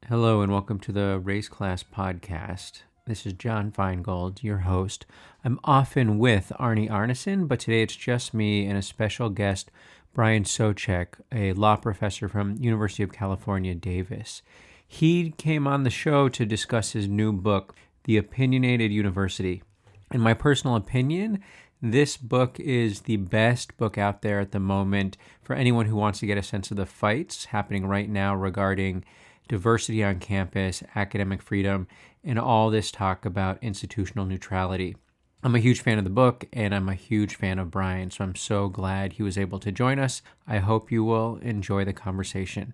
Hello and welcome to the Race Class Podcast. This is John Feingold, your host. I'm often with Arnie Arneson, but today it's just me and a special guest, Brian Soucek, a law professor from University of California, Davis. He came on the show to discuss his new book, The Opinionated University. In my personal opinion, this book is the best book out there at the moment for anyone who wants to get a sense of the fights happening right now regarding diversity on campus, academic freedom, and all this talk about institutional neutrality. I'm a huge fan of the book, and I'm a huge fan of Brian, so I'm so glad he was able to join us. I hope you will enjoy the conversation.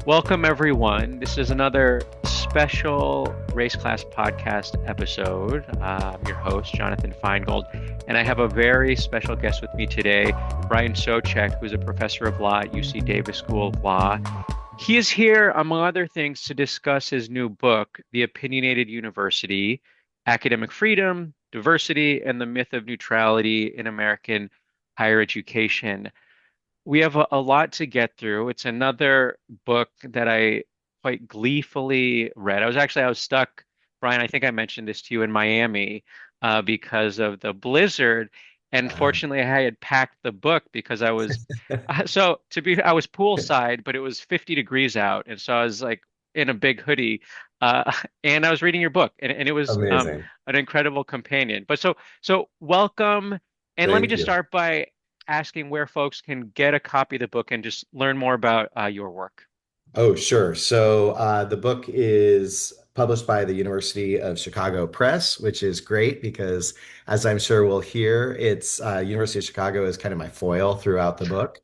Welcome, everyone. This is another special Race Class Podcast episode. I'm your host, Jonathan Feingold, and I have a very special guest with me today, Brian Soucek, who's a professor of law at UC Davis School of Law. He is here, among other things, to discuss his new book, The Opinionated University, Academic Freedom, Diversity, and the Myth of Neutrality in American Higher Education. We have a lot to get through. It's another book that I quite gleefully read. I was stuck, Brian, I think I mentioned this to you in Miami because of the blizzard. And fortunately, I had packed the book because I was I was poolside, but it was 50 degrees out. And so I was like in a big hoodie and I was reading your book and it was Amazing. an incredible companion. So welcome. And let me Thank just you. start by asking where folks can get a copy of the book and just learn more about your work. Oh, sure. So the book is published by the University of Chicago Press, which is great because, as I'm sure we'll hear, it's University of Chicago is kind of my foil throughout the book.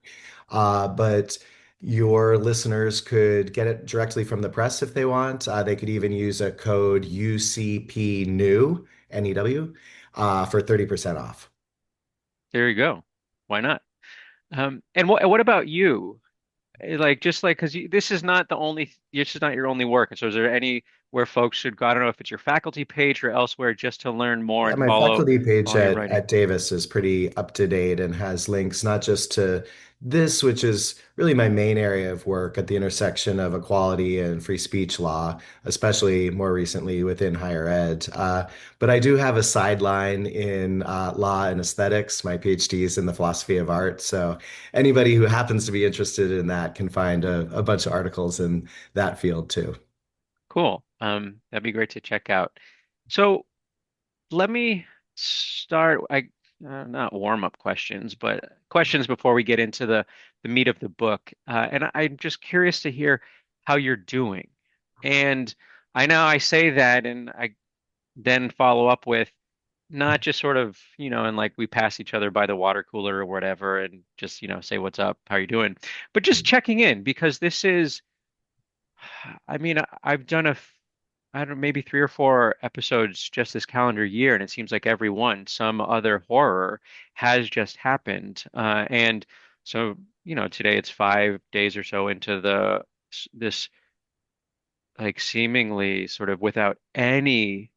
But your listeners could get it directly from the press if they want. They could even use a code UCP new, NEW, for 30% off. There you go. Why not? And what about you? Just like because this is not this is not your only work. And so, is there any where folks should go? I don't know if it's your faculty page or elsewhere, just to learn more Yeah, and my faculty page follow your at, writing. at Davis is pretty up to date and has links not just to this, which is really my main area of work at the intersection of equality and free speech law, especially more recently within higher ed. But I do have a sideline in law and aesthetics. My PhD is in the philosophy of art. So anybody who happens to be interested in that can find a bunch of articles in that field too. Cool. That'd be great to check out. So let me start. I Not warm up questions, but questions before we get into the meat of the book. And I'm just curious to hear how you're doing. And I know I say that, and I then follow up with not just sort of, and like we pass each other by the water cooler or whatever, and just, say what's up, how you doing, but just checking in because this is, I mean, I've done I don't know, maybe 3 or 4 episodes just this calendar year, and it seems like every one, some other horror has just happened. And so, today it's 5 days or so into this like seemingly sort of without any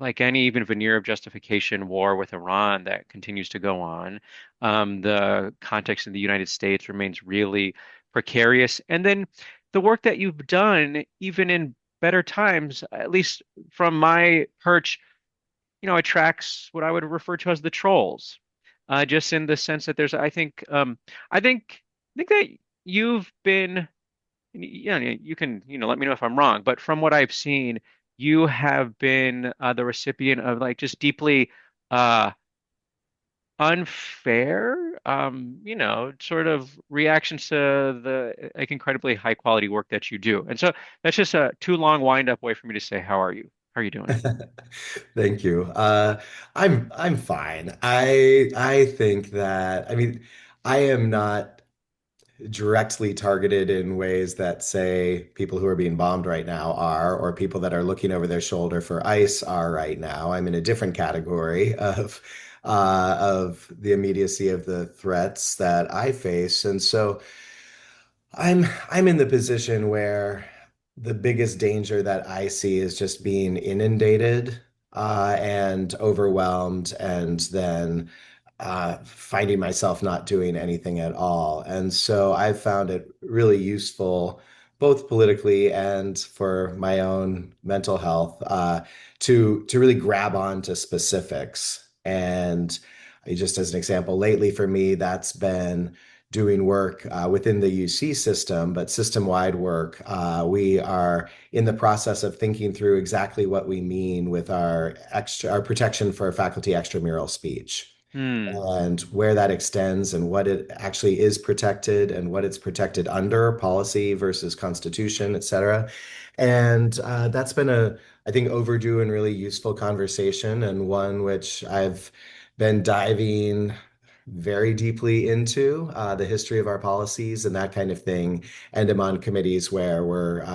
even veneer of justification war with Iran that continues to go on. The context in the United States remains really precarious. And then the work that you've done, even in better times, at least from my perch, attracts what I would refer to as the trolls. Just in the sense that I think that you've been, you can, let me know if I'm wrong, but from what I've seen, you have been the recipient of like just deeply uh, unfair, sort of reactions to the like incredibly high quality work that you do. And so that's just a too long wind up way for me to say, how are you? How are you doing? Thank you. I'm fine. I think that I mean I am not directly targeted in ways that say people who are being bombed right now are, or people that are looking over their shoulder for ICE are right now. I'm in a different category of the immediacy of the threats that I face, and so. I'm in the position where the biggest danger that I see is just being inundated and overwhelmed, and then finding myself not doing anything at all. And so I've found it really useful, both politically and for my own mental health, to really grab on to specifics. And just as an example, lately for me, that's been doing work within the UC system, but system-wide work. We are in the process of thinking through exactly what we mean with our protection for faculty extramural speech Hmm. and where that extends and what it actually is protected and what it's protected under policy versus constitution, et cetera. And that's been I think, overdue and really useful conversation, and one which I've been diving very deeply into the history of our policies and that kind of thing. And I'm on committees where we're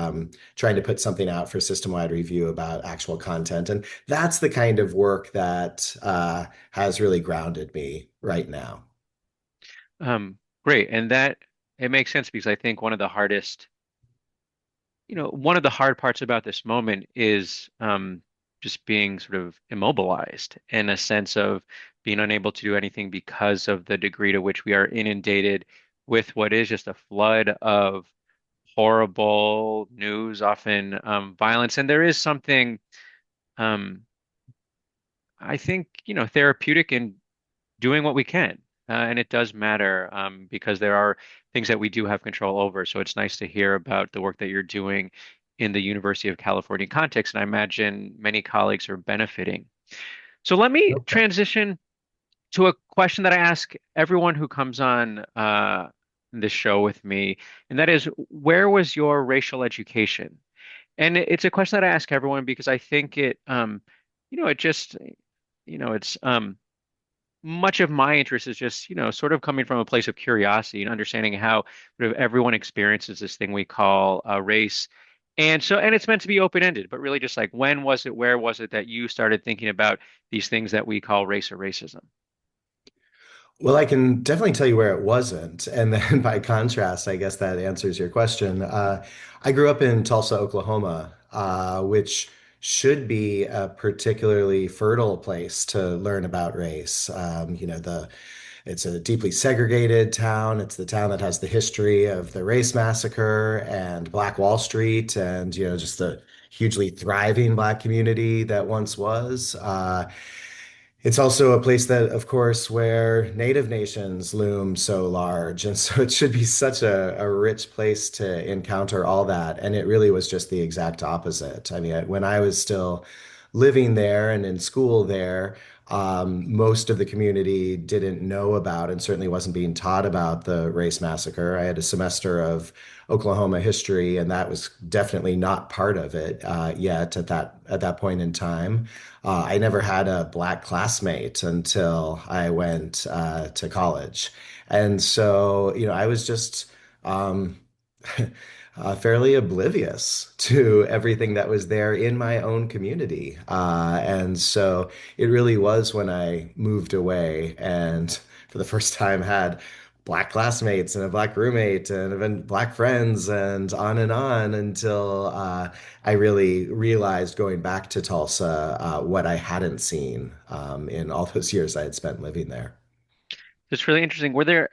trying to put something out for system-wide review about actual content. And that's the kind of work that has really grounded me right now. Great. And that it makes sense because I think one of the hard parts about this moment is just being sort of immobilized in a sense of being unable to do anything because of the degree to which we are inundated with what is just a flood of horrible news, often violence. And there is something, um, I think, therapeutic in doing what we can. And it does matter because there are things that we do have control over. So it's nice to hear about the work that you're doing in the University of California context. And I imagine many colleagues are benefiting. So let me Okay. transition to a question that I ask everyone who comes on this show with me, and that is, where was your racial education? And it's a question that I ask everyone because I think it just, it's much of my interest is just, sort of coming from a place of curiosity and understanding how sort of everyone experiences this thing we call race. And it's meant to be open-ended, but really just like, when was it, where was it that you started thinking about these things that we call race or racism? Well, I can definitely tell you where it wasn't. And then by contrast, I guess that answers your question. I grew up in Tulsa, Oklahoma, which should be a particularly fertile place to learn about race. It's a deeply segregated town. It's the town that has the history of the race massacre and Black Wall Street, and just the hugely thriving Black community that once was. It's also a place that, of course, where Native nations loom so large. And so it should be such a rich place to encounter all that. And it really was just the exact opposite. I mean, when I was still living there and in school there, most of the community didn't know about and certainly wasn't being taught about the race massacre. I had a semester of Oklahoma history, and that was definitely not part of it yet at that point in time. I never had a Black classmate until I went to college. And so, I was just um, fairly oblivious to everything that was there in my own community. And so it really was when I moved away and for the first time had Black classmates and a Black roommate and even Black friends and on until I really realized going back to Tulsa what I hadn't seen in all those years I had spent living there. It's really interesting. Were there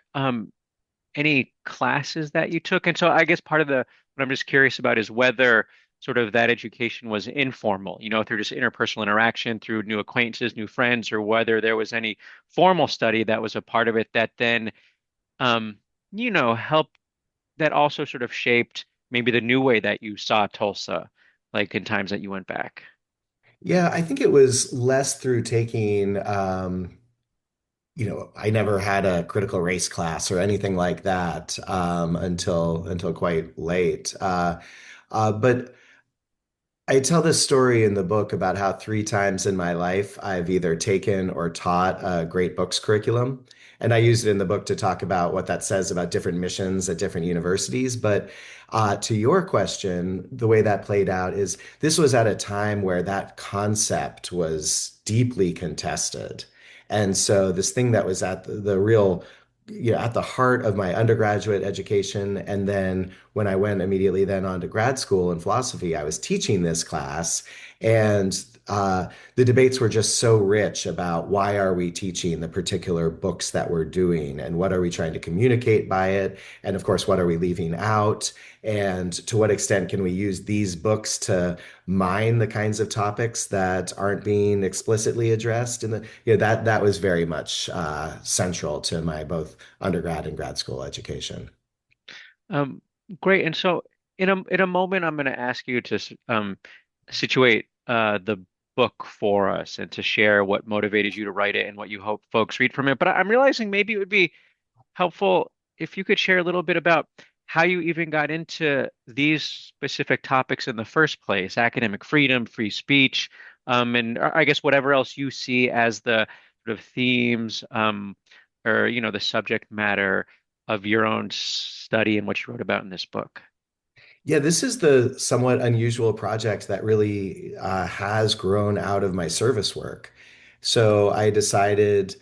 any classes that you took? And so I guess part of what I'm just curious about is whether sort of that education was informal, through just interpersonal interaction, through new acquaintances, new friends, or whether there was any formal study that was a part of it that then, um, helped, that also sort of shaped maybe the new way that you saw Tulsa, like in times that you went back. Yeah, I think it was less through taking I never had a critical race class or anything like that until quite late. But I tell this story in the book about how three times in my life I've either taken or taught a great books curriculum. And I use it in the book to talk about what that says about different missions at different universities. But to your question, the way that played out is this was at a time where that concept was deeply contested. And so this thing that was at the real at the heart of my undergraduate education. And then when I went immediately then on to grad school in philosophy, I was teaching this class. And the debates were just so rich about why are we teaching the particular books that we're doing and what are we trying to communicate by it? And of course, what are we leaving out? And to what extent can we use these books to mine the kinds of topics that aren't being explicitly addressed? And that was very much central to my both undergrad and grad school education. Um, Great. And so, in a moment, I'm going to ask you to situate the book for us and to share what motivated you to write it and what you hope folks read from it. But I'm realizing maybe it would be helpful if you could share a little bit about how you even got into these specific topics in the first place, academic freedom, free speech, and I guess whatever else you see as the sort of themes, or the subject matter of your own study and what you wrote about in this book. Yeah, this is the somewhat unusual project that really has grown out of my service work. So I decided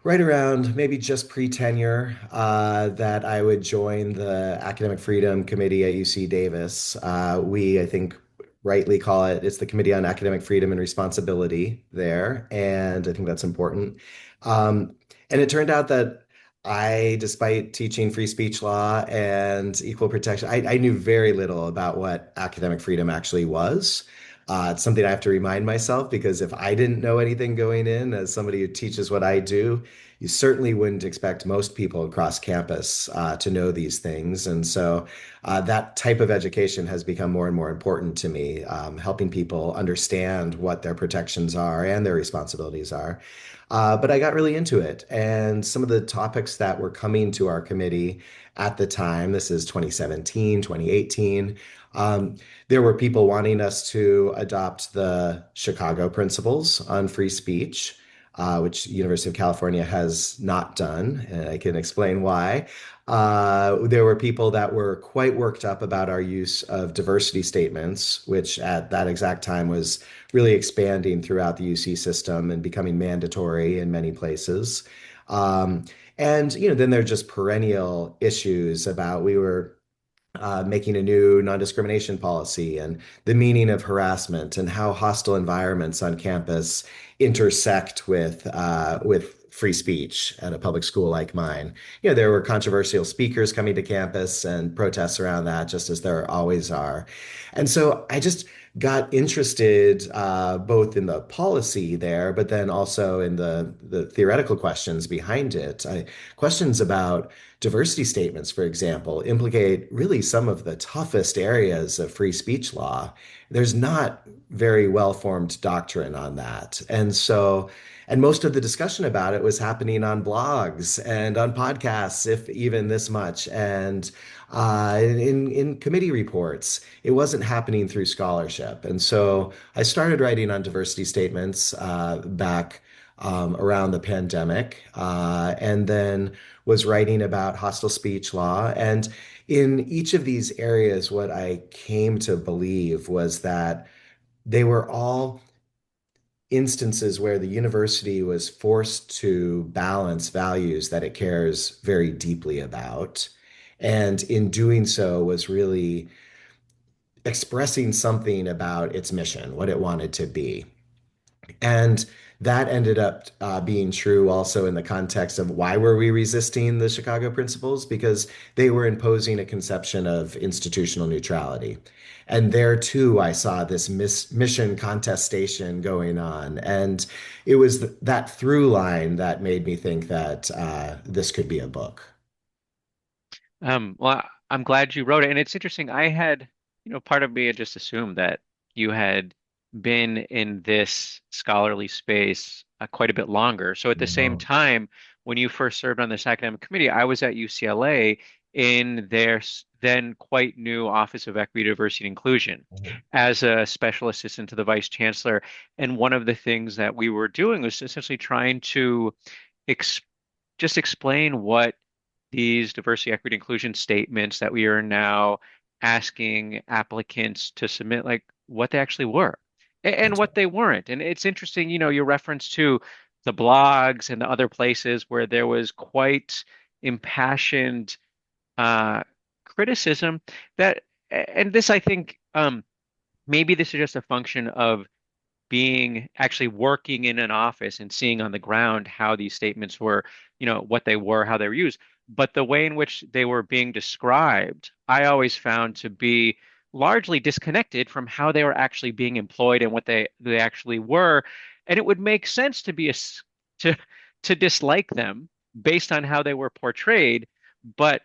right around maybe just pre-tenure that I would join the Academic Freedom Committee at UC Davis. I think, rightly call it's the Committee on Academic Freedom and Responsibility there, and I think that's important. And it turned out that despite teaching free speech law and equal protection, I knew very little about what academic freedom actually was. It's something I have to remind myself because if I didn't know anything going in, as somebody who teaches what I do, you certainly wouldn't expect most people across campus to know these things. And so that type of education has become more and more important to me, helping people understand what their protections are and their responsibilities are. But I got really into it. And some of the topics that were coming to our committee at the time, this is 2017, 2018, um, there were people wanting us to adopt the Chicago principles on free speech, which University of California has not done, and I can explain why. There were people that were quite worked up about our use of diversity statements, which at that exact time was really expanding throughout the UC system and becoming mandatory in many places. Um, and then there are just perennial issues about we were making a new non-discrimination policy and the meaning of harassment and how hostile environments on campus intersect with free speech at a public school like mine. There were controversial speakers coming to campus and protests around that, just as there always are. And so I just got interested both in the policy there, but then also in the theoretical questions behind it. Questions about diversity statements, for example, implicate really some of the toughest areas of free speech law. There's not very well-formed doctrine on that. And most of the discussion about it was happening on blogs and on podcasts, if even this much, and in committee reports. It wasn't happening through scholarship. And so I started writing on diversity statements back around the pandemic, and then was writing about hostile speech law. And in each of these areas, what I came to believe was that they were all instances where the university was forced to balance values that it cares very deeply about. And in doing so, was really expressing something about its mission, what it wanted to be. And that ended up being true also in the context of why were we resisting the Chicago principles? Because they were imposing a conception of institutional neutrality. And there too, I saw this mission contestation going on. And it was that through line that made me think that this could be a book. Well, I'm glad you wrote it, and it's interesting. I had, part of me had just assumed that you had been in this scholarly space quite a bit longer. So at the same Mhm. time, when you first served on this academic committee, I was at UCLA in their then quite new Office of Equity, Diversity, and Inclusion as a special assistant to the vice chancellor. And one of the things that we were doing was essentially trying to ex just explain what these diversity, equity, inclusion statements that we are now asking applicants to submit, like what they actually were and That's what they weren't. And it's interesting, your reference to the blogs and the other places where there was quite impassioned uh, criticism that, and this, I think, maybe this is just a function of being actually working in an office and seeing on the ground how these statements were, what they were, how they were used. But the way in which they were being described, I always found to be largely disconnected from how they were actually being employed and what they actually were. And it would make sense to to dislike them based on how they were portrayed, but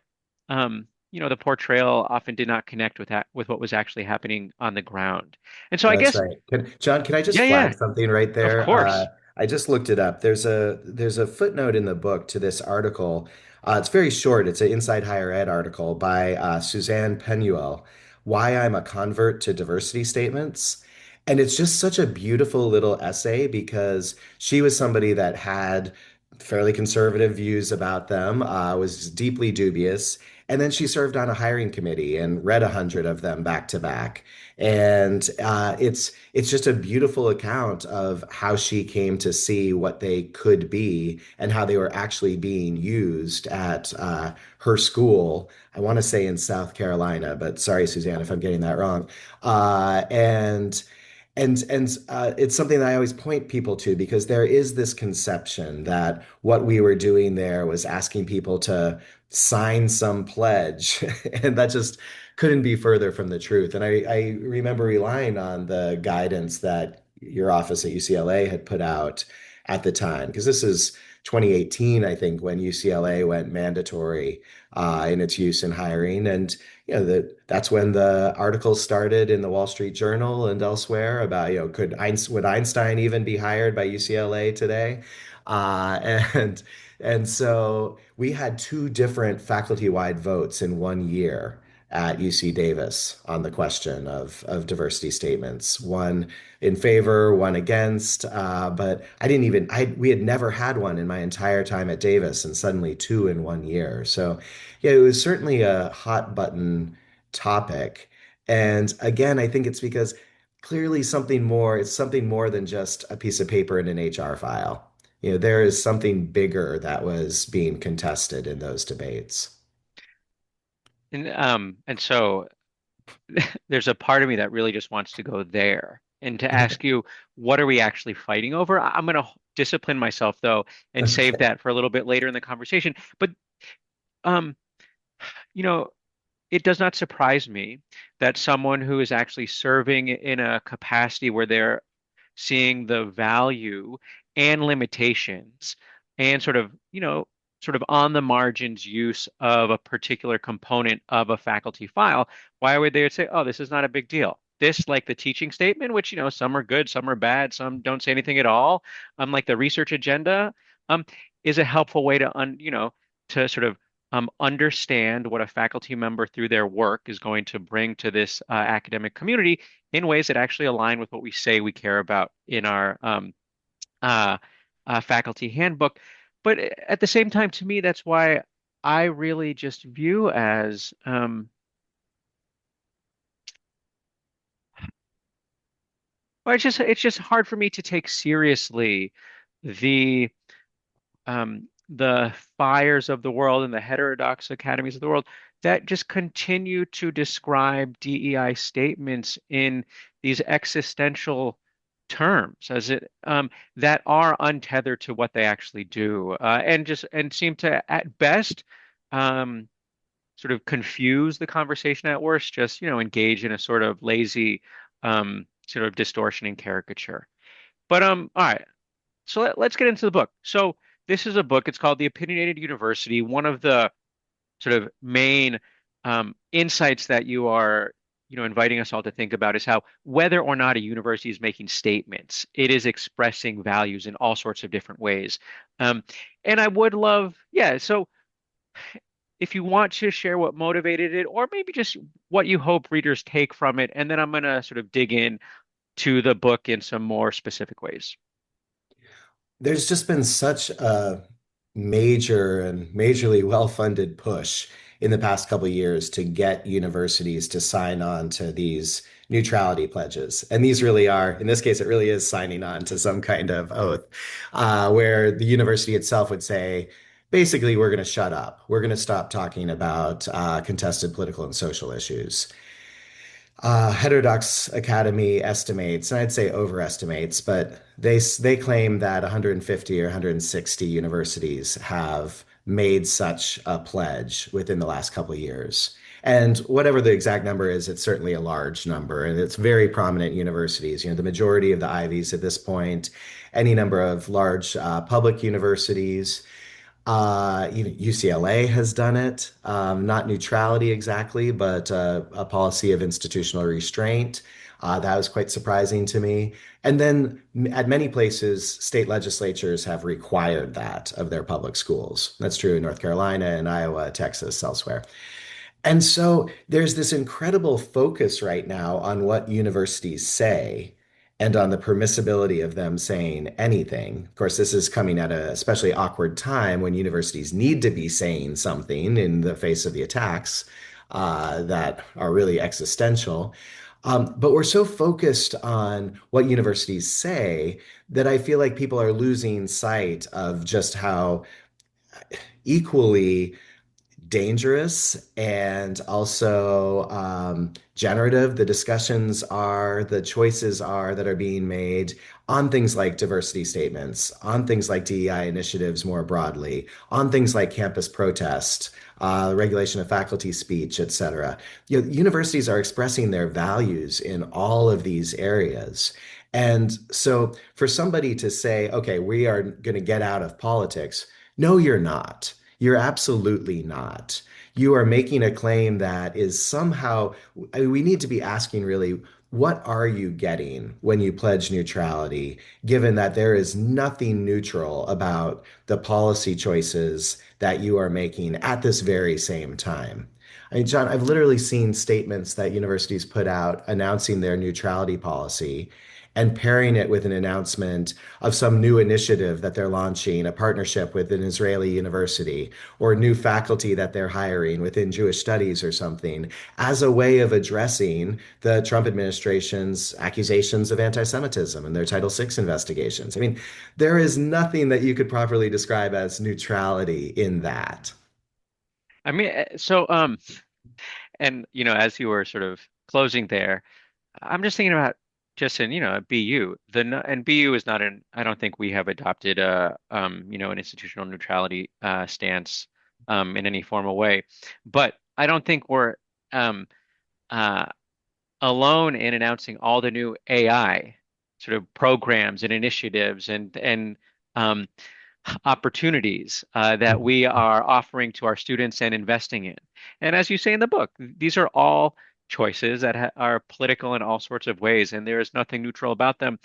the portrayal often did not connect with what was actually happening on the ground. And so I That's guess, right. John, can I just yeah, yeah, flag something right of there? course. I just looked it up. There's a footnote in the book to this article. It's very short. It's an Inside Higher Ed article by Suzanne Penuel, "Why I'm a Convert to Diversity Statements." And it's just such a beautiful little essay because she was somebody that had fairly conservative views about them, was deeply dubious. And then she served on a hiring committee and read 100 of them back to back. And it's just a beautiful account of how she came to see what they could be and how they were actually being used at her school. I want to say in South Carolina, but sorry, Suzanne, if I'm getting that wrong. And it's something that I always point people to because there is this conception that what we were doing there was asking people to sign some pledge, and that just couldn't be further from the truth. And I remember relying on the guidance that your office at UCLA had put out at the time, because this is 2018, I think, when UCLA went mandatory in its use in hiring. And that's when the articles started in the Wall Street Journal and elsewhere about, would Einstein even be hired by UCLA today? And so we had two different faculty-wide votes in one year at UC Davis on the question of diversity statements. One in favor, one against. But we had never had one in my entire time at Davis, and suddenly two in one year. So, yeah, it was certainly a hot button topic. And again, I think it's because clearly it's something more than just a piece of paper in an HR file. There is something bigger that was being contested in those debates. And so there's a part of me that really just wants to go there and to ask you, what are we actually fighting over? I'm going to discipline myself though and save Okay. that for a little bit later in the conversation. But um, you know, it does not surprise me that someone who is actually serving in a capacity where they're seeing the value and limitations and sort of on the margins use of a particular component of a faculty file, why would they say, oh, this is not a big deal? This, like the teaching statement, which, some are good, some are bad, some don't say anything at all, like the research agenda, um, is a helpful way to sort of understand what a faculty member through their work is going to bring to this academic community in ways that actually align with what we say we care about in our uh, faculty handbook. But at the same time, to me, that's why I really just view as well, it's just hard for me to take seriously the the fires of the world and the heterodox academies of the world that just continue to describe DEI statements in these existential terms as it that are untethered to what they actually do and seem to at best um, sort of confuse the conversation, at worst just engage in a sort of lazy sort of distortion and caricature. But all right, so let's get into the book. So this is a book. It's called The Opinionated University. One of the sort of main insights that inviting us all to think about is how whether or not a university is making statements, it is expressing values in all sorts of different ways. Um, and I would love, yeah, so if you want to share what motivated it, or maybe just what you hope readers take from it, and then I'm going to sort of dig in to the book in some more specific ways. There's just been such a major and majorly well-funded push in the past couple of years to get universities to sign on to these neutrality pledges. And these really are, in this case, it really is signing on to some kind of oath, where the university itself would say, basically, we're going to shut up. We're going to stop talking about contested political and social issues. Heterodox Academy estimates, and I'd say overestimates, but they claim that 150 or 160 universities have made such a pledge within the last couple of years. And whatever the exact number is, it's certainly a large number, and it's very prominent universities. The majority of the Ivies at this point, any number of large public universities. UCLA has done it, not neutrality exactly, but a policy of institutional restraint. That was quite surprising to me. And then at many places, state legislatures have required that of their public schools. That's true in North Carolina and Iowa, Texas, elsewhere. And so there's this incredible focus right now on what universities say and on the permissibility of them saying anything. Of course, this is coming at a especially awkward time when universities need to be saying something in the face of the attacks that are really existential. But we're so focused on what universities say that I feel like people are losing sight of just how equally dangerous and also generative the discussions are, the choices are that are being made on things like diversity statements, on things like DEI initiatives more broadly, on things like campus protest, regulation of faculty speech, et cetera. Universities are expressing their values in all of these areas. And so for somebody to say, okay, we are going to get out of politics, no, you're not. You're absolutely not. You are making a claim that is somehow, I mean, we need to be asking really, what are you getting when you pledge neutrality, given that there is nothing neutral about the policy choices that you are making at this very same time? I mean, John, I've literally seen statements that universities put out announcing their neutrality policy and pairing it with an announcement of some new initiative that they're launching, a partnership with an Israeli university, or new faculty that they're hiring within Jewish studies or something, as a way of addressing the Trump administration's accusations of anti-Semitism and their Title VI investigations. I mean, there is nothing that you could properly describe as neutrality in that. I mean, and as you were sort of closing there, I'm just thinking about just in, BU. And BU is not an, I don't think we have adopted an institutional neutrality stance in any formal way. But I don't think we're um uh alone in announcing all the new AI sort of programs and initiatives and um opportunities that we are offering to our students and investing in. And as you say in the book, these are all choices that are political in all sorts of ways, and there is nothing neutral about them.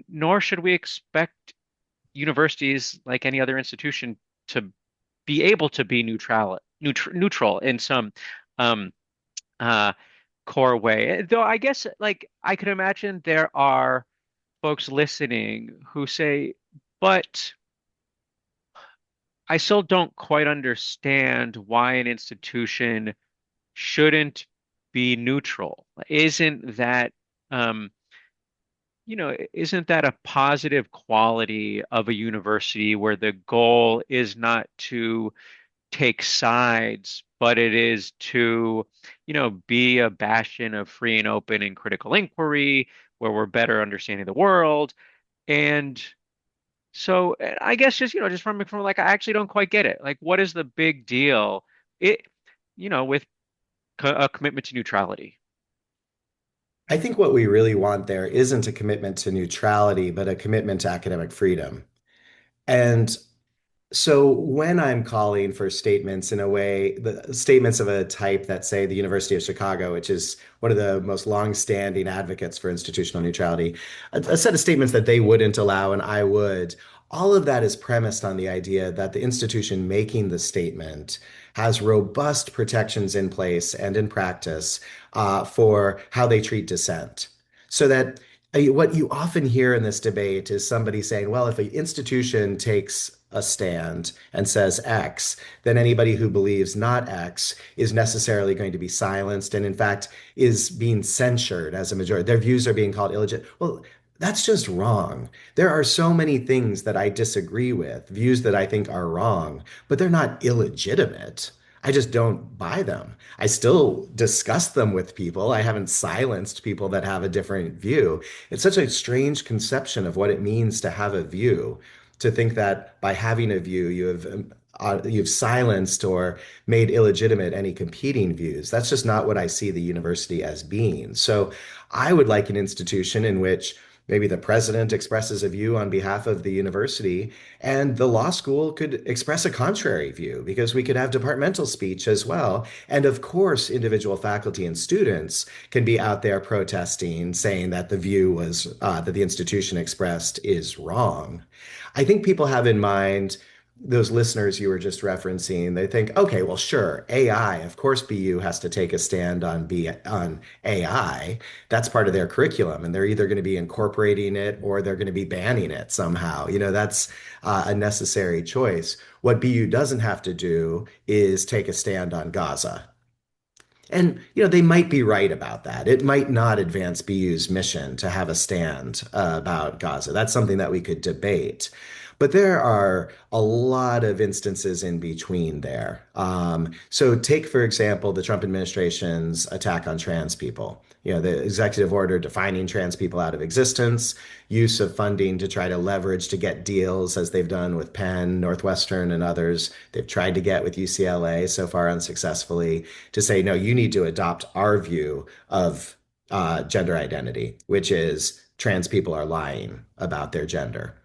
Nor should we expect universities, like any other institution, to be able to be neutral in some um, uh, core way. Though I guess, like, I could imagine there are folks listening who say, but I still don't quite understand why an institution shouldn't be neutral. Um, isn't that a positive quality of a university where the goal is not to take sides, but it is to, be a bastion of free and open and critical inquiry where we're better understanding the world. And so I guess just from like I actually don't quite get it. Like, what is the big deal? It, with a commitment to neutrality. I think what we really want there isn't a commitment to neutrality, but a commitment to academic freedom. And So when I'm calling for statements in a way, the statements of a type that say the University of Chicago, which is one of the most long-standing advocates for institutional neutrality, a set of statements that they wouldn't allow and I would, all of that is premised on the idea that the institution making the statement has robust protections in place and in practice for how they treat dissent. So that what you often hear in this debate is somebody saying, well, if an institution takes a stand and says X, then anybody who believes not X is necessarily going to be silenced and, in fact, is being censured as a majority. Their views are being called illegitimate. Well, that's just wrong. There are so many things that I disagree with, views that I think are wrong, but they're not illegitimate. I just don't buy them. I still discuss them with people. I haven't silenced people that have a different view. It's such a strange conception of what it means to have a view, to think that by having a view, you've silenced or made illegitimate any competing views. That's just not what I see the university as being. So I would like an institution in which maybe the president expresses a view on behalf of the university, and the law school could express a contrary view because we could have departmental speech as well. And of course, individual faculty and students can be out there protesting, saying that the view was that the institution expressed is wrong. I think people have in mind those listeners you were just referencing. They think, okay, well, sure, AI, of course, BU has to take a stand on AI. That's part of their curriculum, and they're either going to be incorporating it or they're going to be banning it somehow. That's a necessary choice. What BU doesn't have to do is take a stand on Gaza. And, they might be right about that. It might not advance BU's mission to have a stand about Gaza. That's something that we could debate. But there are a lot of instances in between there. So take, for example, the Trump administration's attack on trans people. The executive order defining trans people out of existence, use of funding to try to leverage to get deals, as they've done with Penn, Northwestern, and others. They've tried to get with UCLA, so far unsuccessfully, to say, no, you need to adopt our view of gender identity, which is trans people are lying about their gender.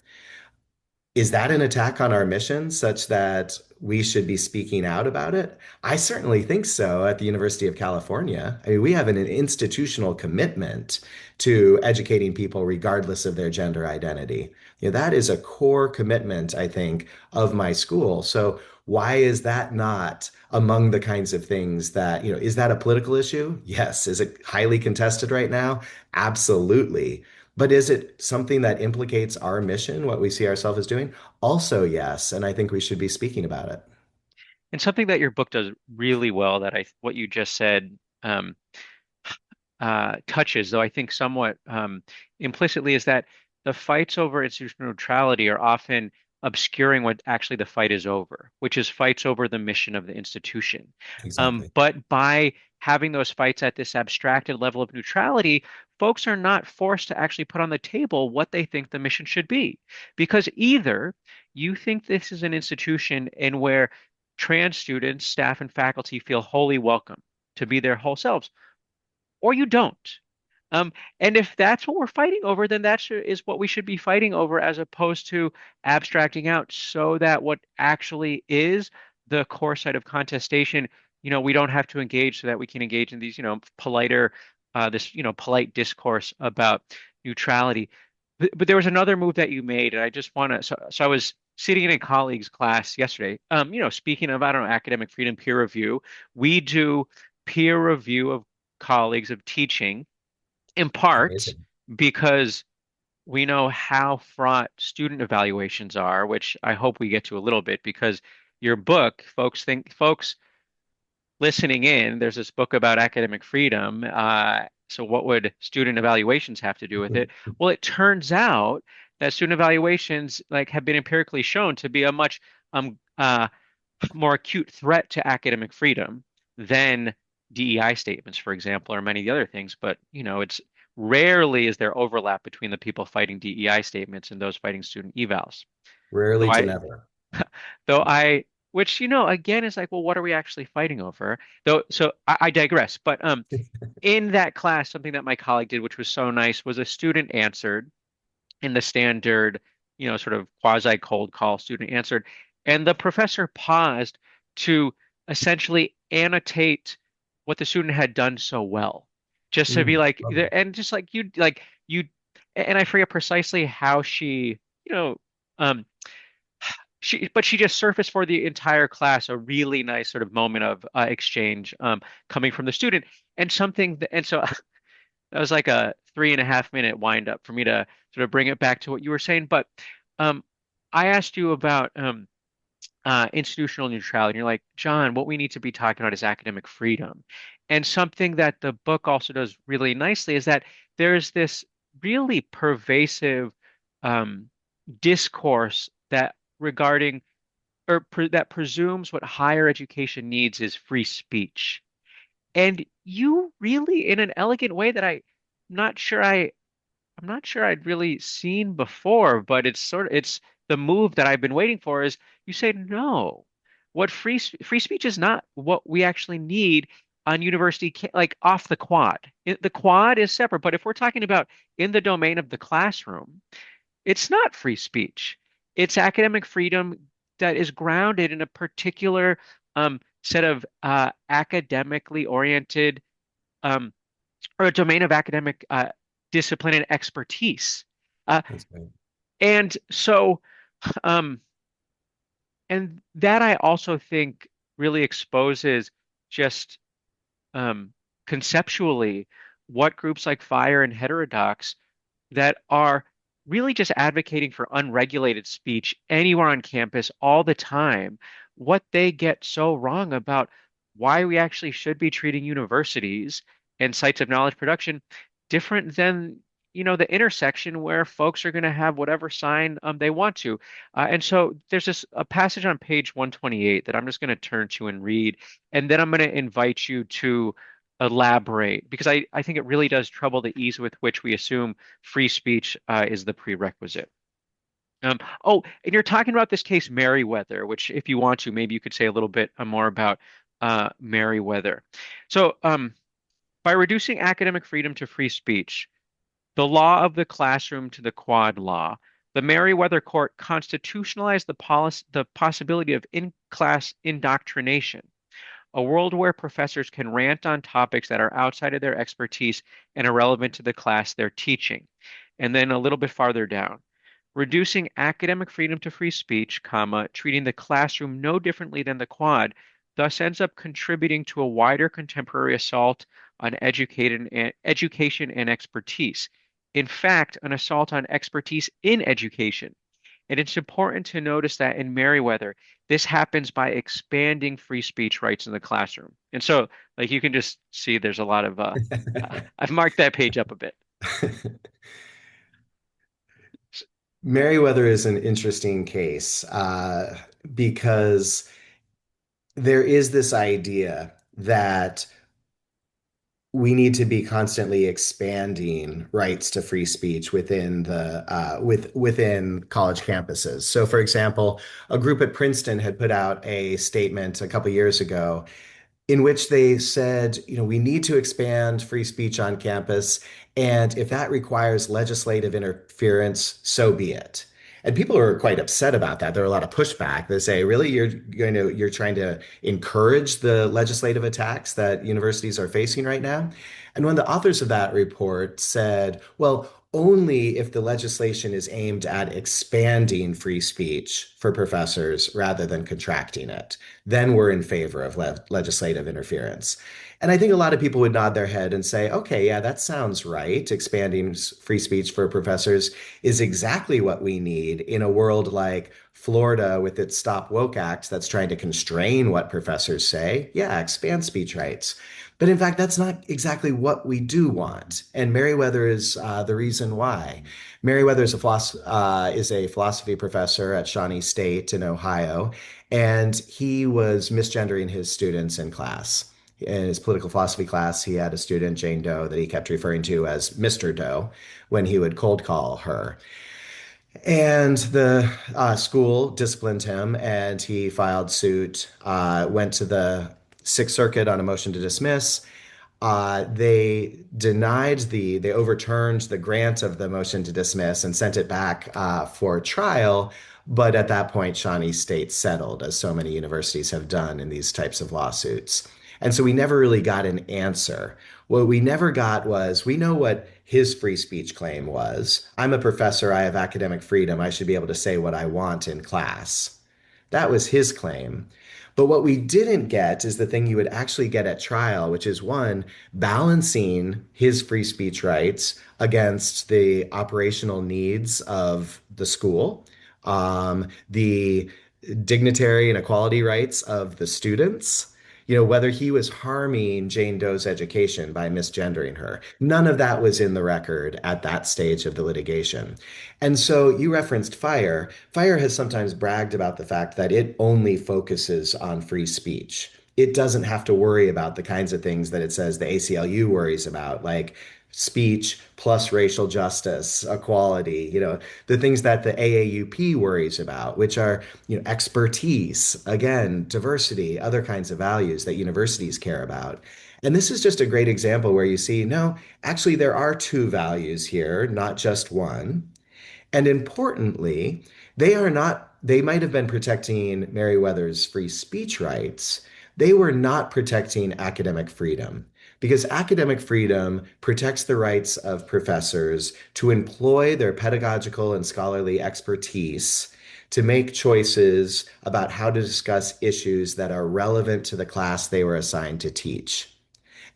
Is that an attack on our mission such that we should be speaking out about it? I certainly think so at the University of California. I mean, we have an institutional commitment to educating people regardless of their gender identity. That is a core commitment, I think, of my school. So why is that not among the kinds of things that, is that a political issue? Yes. Is it highly contested right now? Absolutely. But is it something that implicates our mission, what we see ourselves as doing? Also, yes. And I think we should be speaking about it. And something that your book does really well that what you just said touches, though I think somewhat implicitly, is that the fights over institutional neutrality are often obscuring what actually the fight is over, which is fights over the mission of the institution. Exactly. But by having those fights at this abstracted level of neutrality, folks are not forced to actually put on the table what they think the mission should be. Because either you think this is an institution in where trans students, staff, and faculty feel wholly welcome to be their whole selves, or you don't. And if that's what we're fighting over, then is what we should be fighting over, as opposed to abstracting out so that what actually is the core site of contestation, we don't have to engage, so that we can engage in these, polite discourse about neutrality. But there was another move that you made, and I just want to. So I was sitting in a colleague's class yesterday. Speaking of, I don't know, academic freedom, peer review, we do peer review of colleagues of teaching, in part Amazing. because we know how fraught student evaluations are, which I hope we get to a little bit, because your book, folks listening in, there's this book about academic freedom. So what would student evaluations have to do with it? Well, it turns out that student evaluations have been empirically shown to be a much more acute threat to academic freedom than DEI statements, for example, or many of the other things. But, it's rarely is there overlap between the people fighting DEI statements and those fighting student evals. Though Rarely to I, never. which, again, is like, well, what are we actually fighting over? Though, so I digress. But in that class, something that my colleague did, which was so nice, was a student answered in the standard, sort of quasi cold call. Student answered, And the professor paused to essentially annotate what the student had done so well. Just to be Mm. like, Oh, and just you, and I forget precisely how she, you know, um, but she just surfaced for the entire class a really nice sort of moment of exchange coming from the student and and so that was like a 3.5 minute wind up for me to sort of bring it back to what you were saying. But um, I asked you about institutional neutrality. And you're like, John, what we need to be talking about is academic freedom. And something that the book also does really nicely is that there's this really pervasive um, discourse that regarding that presumes what higher education needs is free speech. And you really, in an elegant way that not sure I'm not sure I'd really seen before, but it's the move that I've been waiting for is you say no. What free speech is not what we actually need on like off the quad. The quad is separate, but if we're talking about in the domain of the classroom, it's not free speech. It's academic freedom that is grounded in a particular set of academically oriented um, or a domain of academic discipline and expertise. Uh, that's great. and so, um, and that I also think really exposes just um, conceptually what groups like FIRE and Heterodox that are really just advocating for unregulated speech anywhere on campus all the time, what they get so wrong about why we actually should be treating universities and sites of knowledge production different than, the intersection where folks are going to have whatever sign they want to. And so there's a passage on page 128 that I'm just going to turn to and read, and then I'm going to invite you to elaborate because I think it really does trouble the ease with which we assume free speech is the prerequisite. Oh, and you're talking about this case Merriweather, which if you want to, maybe you could say a little bit more about Merriweather. So, by reducing academic freedom to free speech, the law of the classroom to the quad law, the Merriweather Court constitutionalized the possibility of in-class indoctrination, a world where professors can rant on topics that are outside of their expertise and irrelevant to the class they're teaching. And then a little bit farther down, reducing academic freedom to free speech, comma, treating the classroom no differently than the quad, thus ends up contributing to a wider contemporary assault on education and expertise. In fact, an assault on expertise in education. And it's important to notice that in Merriweather, this happens by expanding free speech rights in the classroom. And so, like you can just see, there's a lot of I've marked that page up a bit. Merriweather is an interesting case because there is this idea that we need to be constantly expanding rights to free speech within within college campuses. So, for example, a group at Princeton had put out a statement a couple years ago in which they said, we need to expand free speech on campus, and if that requires legislative interference, so be it. And people are quite upset about that. There are a lot of pushback. They say, really, you're trying to encourage the legislative attacks that universities are facing right now? And when the authors of that report said, well, only if the legislation is aimed at expanding free speech for professors rather than contracting it, then we're in favor of legislative interference. And I think a lot of people would nod their head and say, okay, yeah, that sounds right. Expanding free speech for professors is exactly what we need in a world like Florida with its Stop Woke Act that's trying to constrain what professors say. Yeah, expand speech rights. But in fact, that's not exactly what we do want. And Merriweather is the reason why. Merriweather is a philosophy professor at Shawnee State in Ohio, and he was misgendering his students in class. In his political philosophy class, he had a student, Jane Doe, that he kept referring to as Mr. Doe when he would cold call her. And the school disciplined him, and he filed suit, went to the Sixth Circuit on a motion to dismiss. They overturned the grant of the motion to dismiss and sent it back for trial. But at that point, Shawnee State settled, as so many universities have done in these types of lawsuits. And so we never really got an answer. What we never got was we know what his free speech claim was. I'm a professor, I have academic freedom, I should be able to say what I want in class. That was his claim. But what we didn't get is the thing you would actually get at trial, which is one, balancing his free speech rights against the operational needs of the school, the dignitary and equality rights of the students. Whether he was harming Jane Doe's education by misgendering her. None of that was in the record at that stage of the litigation. And so you referenced FIRE. FIRE has sometimes bragged about the fact that it only focuses on free speech. It doesn't have to worry about the kinds of things that it says the ACLU worries about, like speech plus racial justice, equality, the things that the AAUP worries about, which are, expertise, again, diversity, other kinds of values that universities care about. And this is just a great example where you see, no, actually, there are two values here, not just one. And importantly, they might have been protecting Meriwether's free speech rights. They were not protecting academic freedom because academic freedom protects the rights of professors to employ their pedagogical and scholarly expertise to make choices about how to discuss issues that are relevant to the class they were assigned to teach.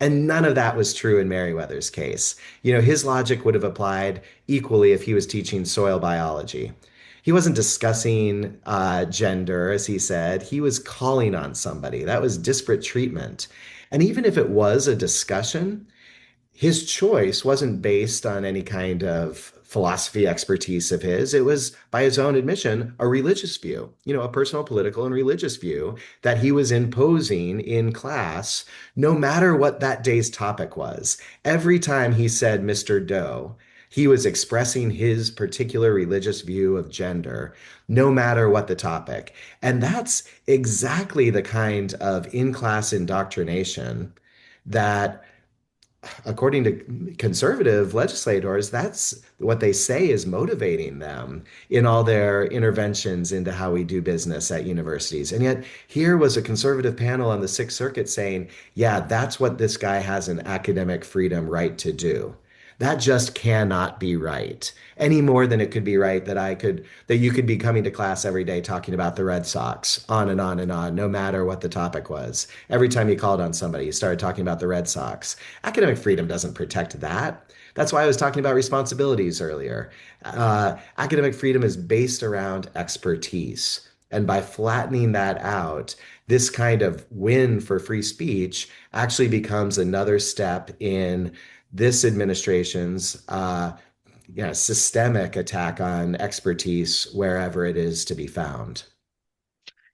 And none of that was true in Meriwether's case. His logic would have applied equally if he was teaching soil biology. He wasn't discussing gender, as he said. He was calling on somebody. That was disparate treatment. And even if it was a discussion, his choice wasn't based on any kind of philosophy expertise of his. It was, by his own admission, a religious view, a personal, political, and religious view that he was imposing in class, no matter what that day's topic was. Every time he said Mr. Doe, he was expressing his particular religious view of gender, no matter what the topic. And that's exactly the kind of in-class indoctrination that according to conservative legislators, that's what they say is motivating them in all their interventions into how we do business at universities. And yet, here was a conservative panel on the Sixth Circuit saying, yeah, that's what this guy has an academic freedom right to do. That just cannot be right any more than it could be right that you could be coming to class every day talking about the Red Sox on and on and on, no matter what the topic was. Every time you called on somebody, you started talking about the Red Sox. Academic freedom doesn't protect that. That's why I was talking about responsibilities earlier. Academic freedom is based around expertise. And by flattening that out, this kind of win for free speech actually becomes another step in this administration's systemic attack on expertise wherever it is to be found.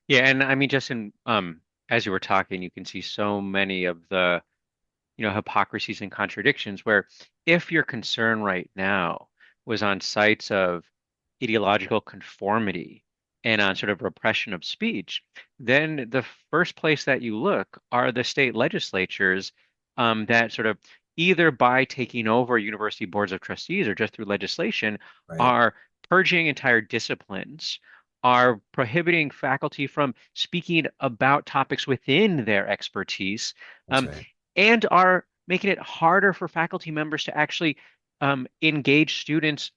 Yeah, and I mean, just in as you were talking, you can see so many of the hypocrisies and contradictions where if your concern right now was on sites of ideological conformity and on sort of repression of speech, then the first place that you look are the state legislatures that sort of either by taking over university boards of trustees or just through legislation Right. are purging entire disciplines, are prohibiting faculty from speaking about topics within their expertise, That's um, right. and are making it harder for faculty members to actually engage students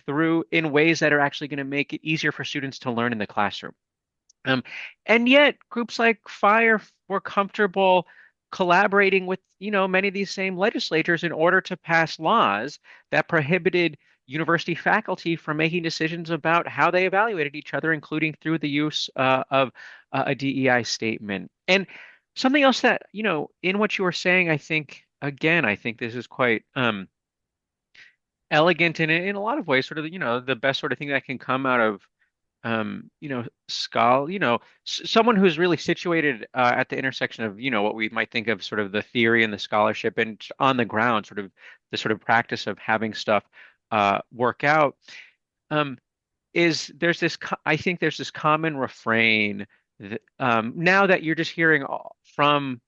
through in ways that are actually going to make it easier for students to learn in the classroom. Um, and yet, groups like FIRE were comfortable collaborating with, many of these same legislators in order to pass laws that prohibited university faculty from making decisions about how they evaluated each other, including through the use of a DEI statement. And something else that, in what you were saying, I think this is quite elegant and in a lot of ways, sort of, the best sort of thing that can come out of someone who's really situated at the intersection of, what we might think of sort of the theory and the scholarship and on the ground, sort of the sort of practice of having stuff work out. Um, is there's this, I think there's this common refrain that, now that you're just hearing from,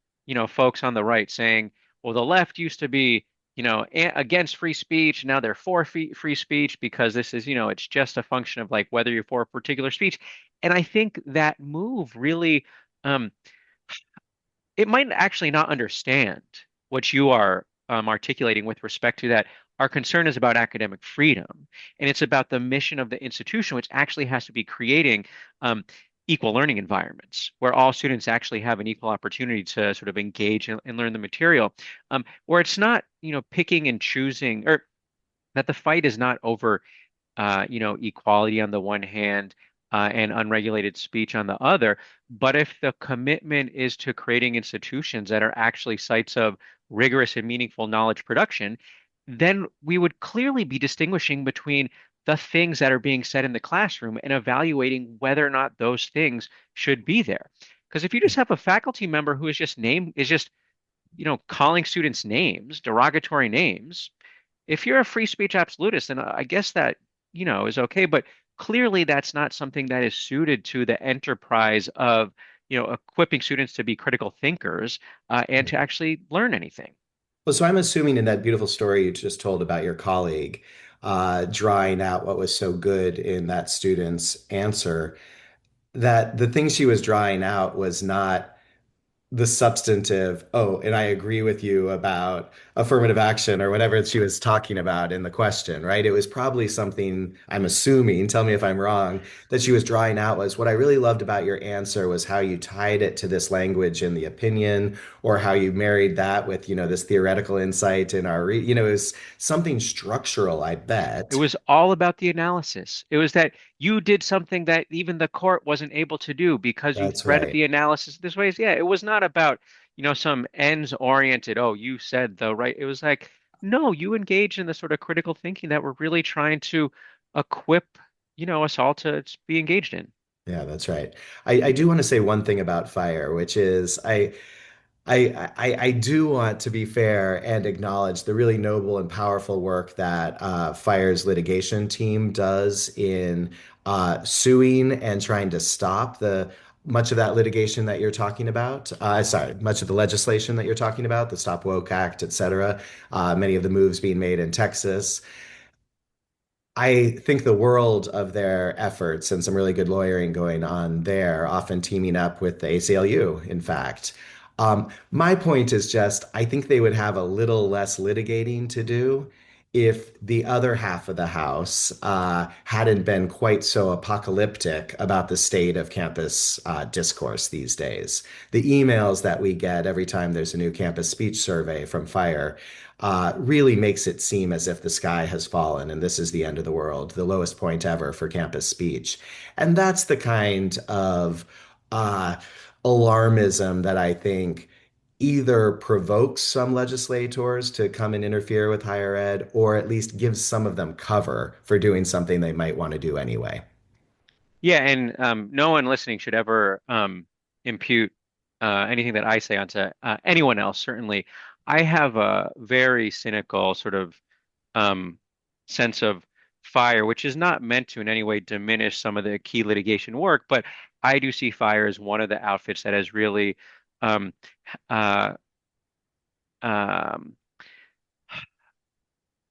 folks on the right saying, well, the left used to be against free speech. Now they're for free speech because this is, it's just a function of like whether you're for a particular speech. And I think that move really, um, it might actually not understand what you are articulating with respect to that. Our concern is about academic freedom, and it's about the mission of the institution, which actually has to be creating equal learning environments where all students actually have an equal opportunity to sort of engage and learn the material, where it's not, picking and choosing, or that the fight is not over equality on the one hand, and unregulated speech on the other. But if the commitment is to creating institutions that are actually sites of rigorous and meaningful knowledge production, then we would clearly be distinguishing between the things that are being said in the classroom and evaluating whether or not those things should be there. Because if you just have a faculty member who is just, calling students names, derogatory names, if you're a free speech absolutist, then I guess that, is okay. But clearly, that's not something that is suited to the enterprise of, equipping students to be critical thinkers, and to actually learn anything. Well, so I'm assuming in that beautiful story you just told about your colleague drawing out what was so good in that student's answer, that the thing she was drawing out was not the substantive, oh, and I agree with you about affirmative action or whatever she was talking about in the question, right? It was probably something, I'm assuming, tell me if I'm wrong, that she was drawing out was what I really loved about your answer was how you tied it to this language in the opinion, or how you married that with, this theoretical insight in our, it was something structural, I It bet. was all about the analysis. It was that you did something that even the court wasn't able to do because you That's threaded right. the analysis this way. Yeah, it was not about, some ends oriented, oh, you said the right. It was like, no, you engaged in the sort of critical thinking that we're really trying to equip, us all to be engaged in. Yeah, that's right. I do want to say one thing about fire, which is I do want to be fair and acknowledge the really noble and powerful work that Fire's litigation team does in suing and trying to stop the much of that litigation that you're talking about. Sorry, much of the legislation that you're talking about, the Stop Woke Act, et cetera. Many of the moves being made in Texas. I think the world of their efforts and some really good lawyering going on there, often teaming up with the ACLU, in fact. My point is just, I think they would have a little less litigating to do if the other half of the House hadn't been quite so apocalyptic about the state of campus discourse these days. The emails that we get every time there's a new campus speech survey from FIRE really makes it seem as if the sky has fallen and this is the end of the world, the lowest point ever for campus speech. And that's the kind of uh, alarmism that I think either provokes some legislators to come and interfere with higher ed, or at least gives some of them cover for doing something they might want to do anyway. Yeah, and no one listening should ever impute anything that I say onto anyone else. Certainly, I have a very cynical sort of um, sense of fire, which is not meant to in any way diminish some of the key litigation work, but I do see fire as one of the outfits that has really um, uh, um,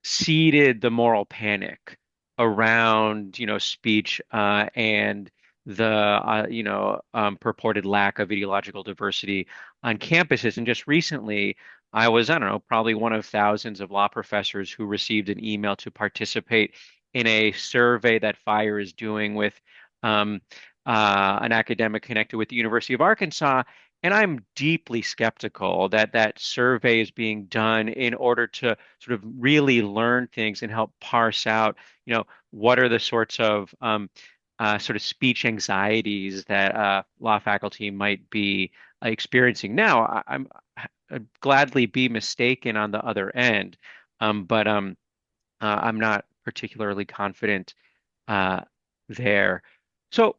seeded the moral panic around, speech, and the, purported lack of ideological diversity on campuses. And just recently, I don't know, probably one of thousands of law professors who received an email to participate in a survey that FIRE is doing with um, an academic connected with the University of Arkansas. And I'm deeply skeptical that that survey is being done in order to sort of really learn things and help parse out, what are the sorts of sort of speech anxieties that law faculty might be experiencing. Now, I'd gladly be mistaken on the other end, but I'm not particularly confident uh, there. So,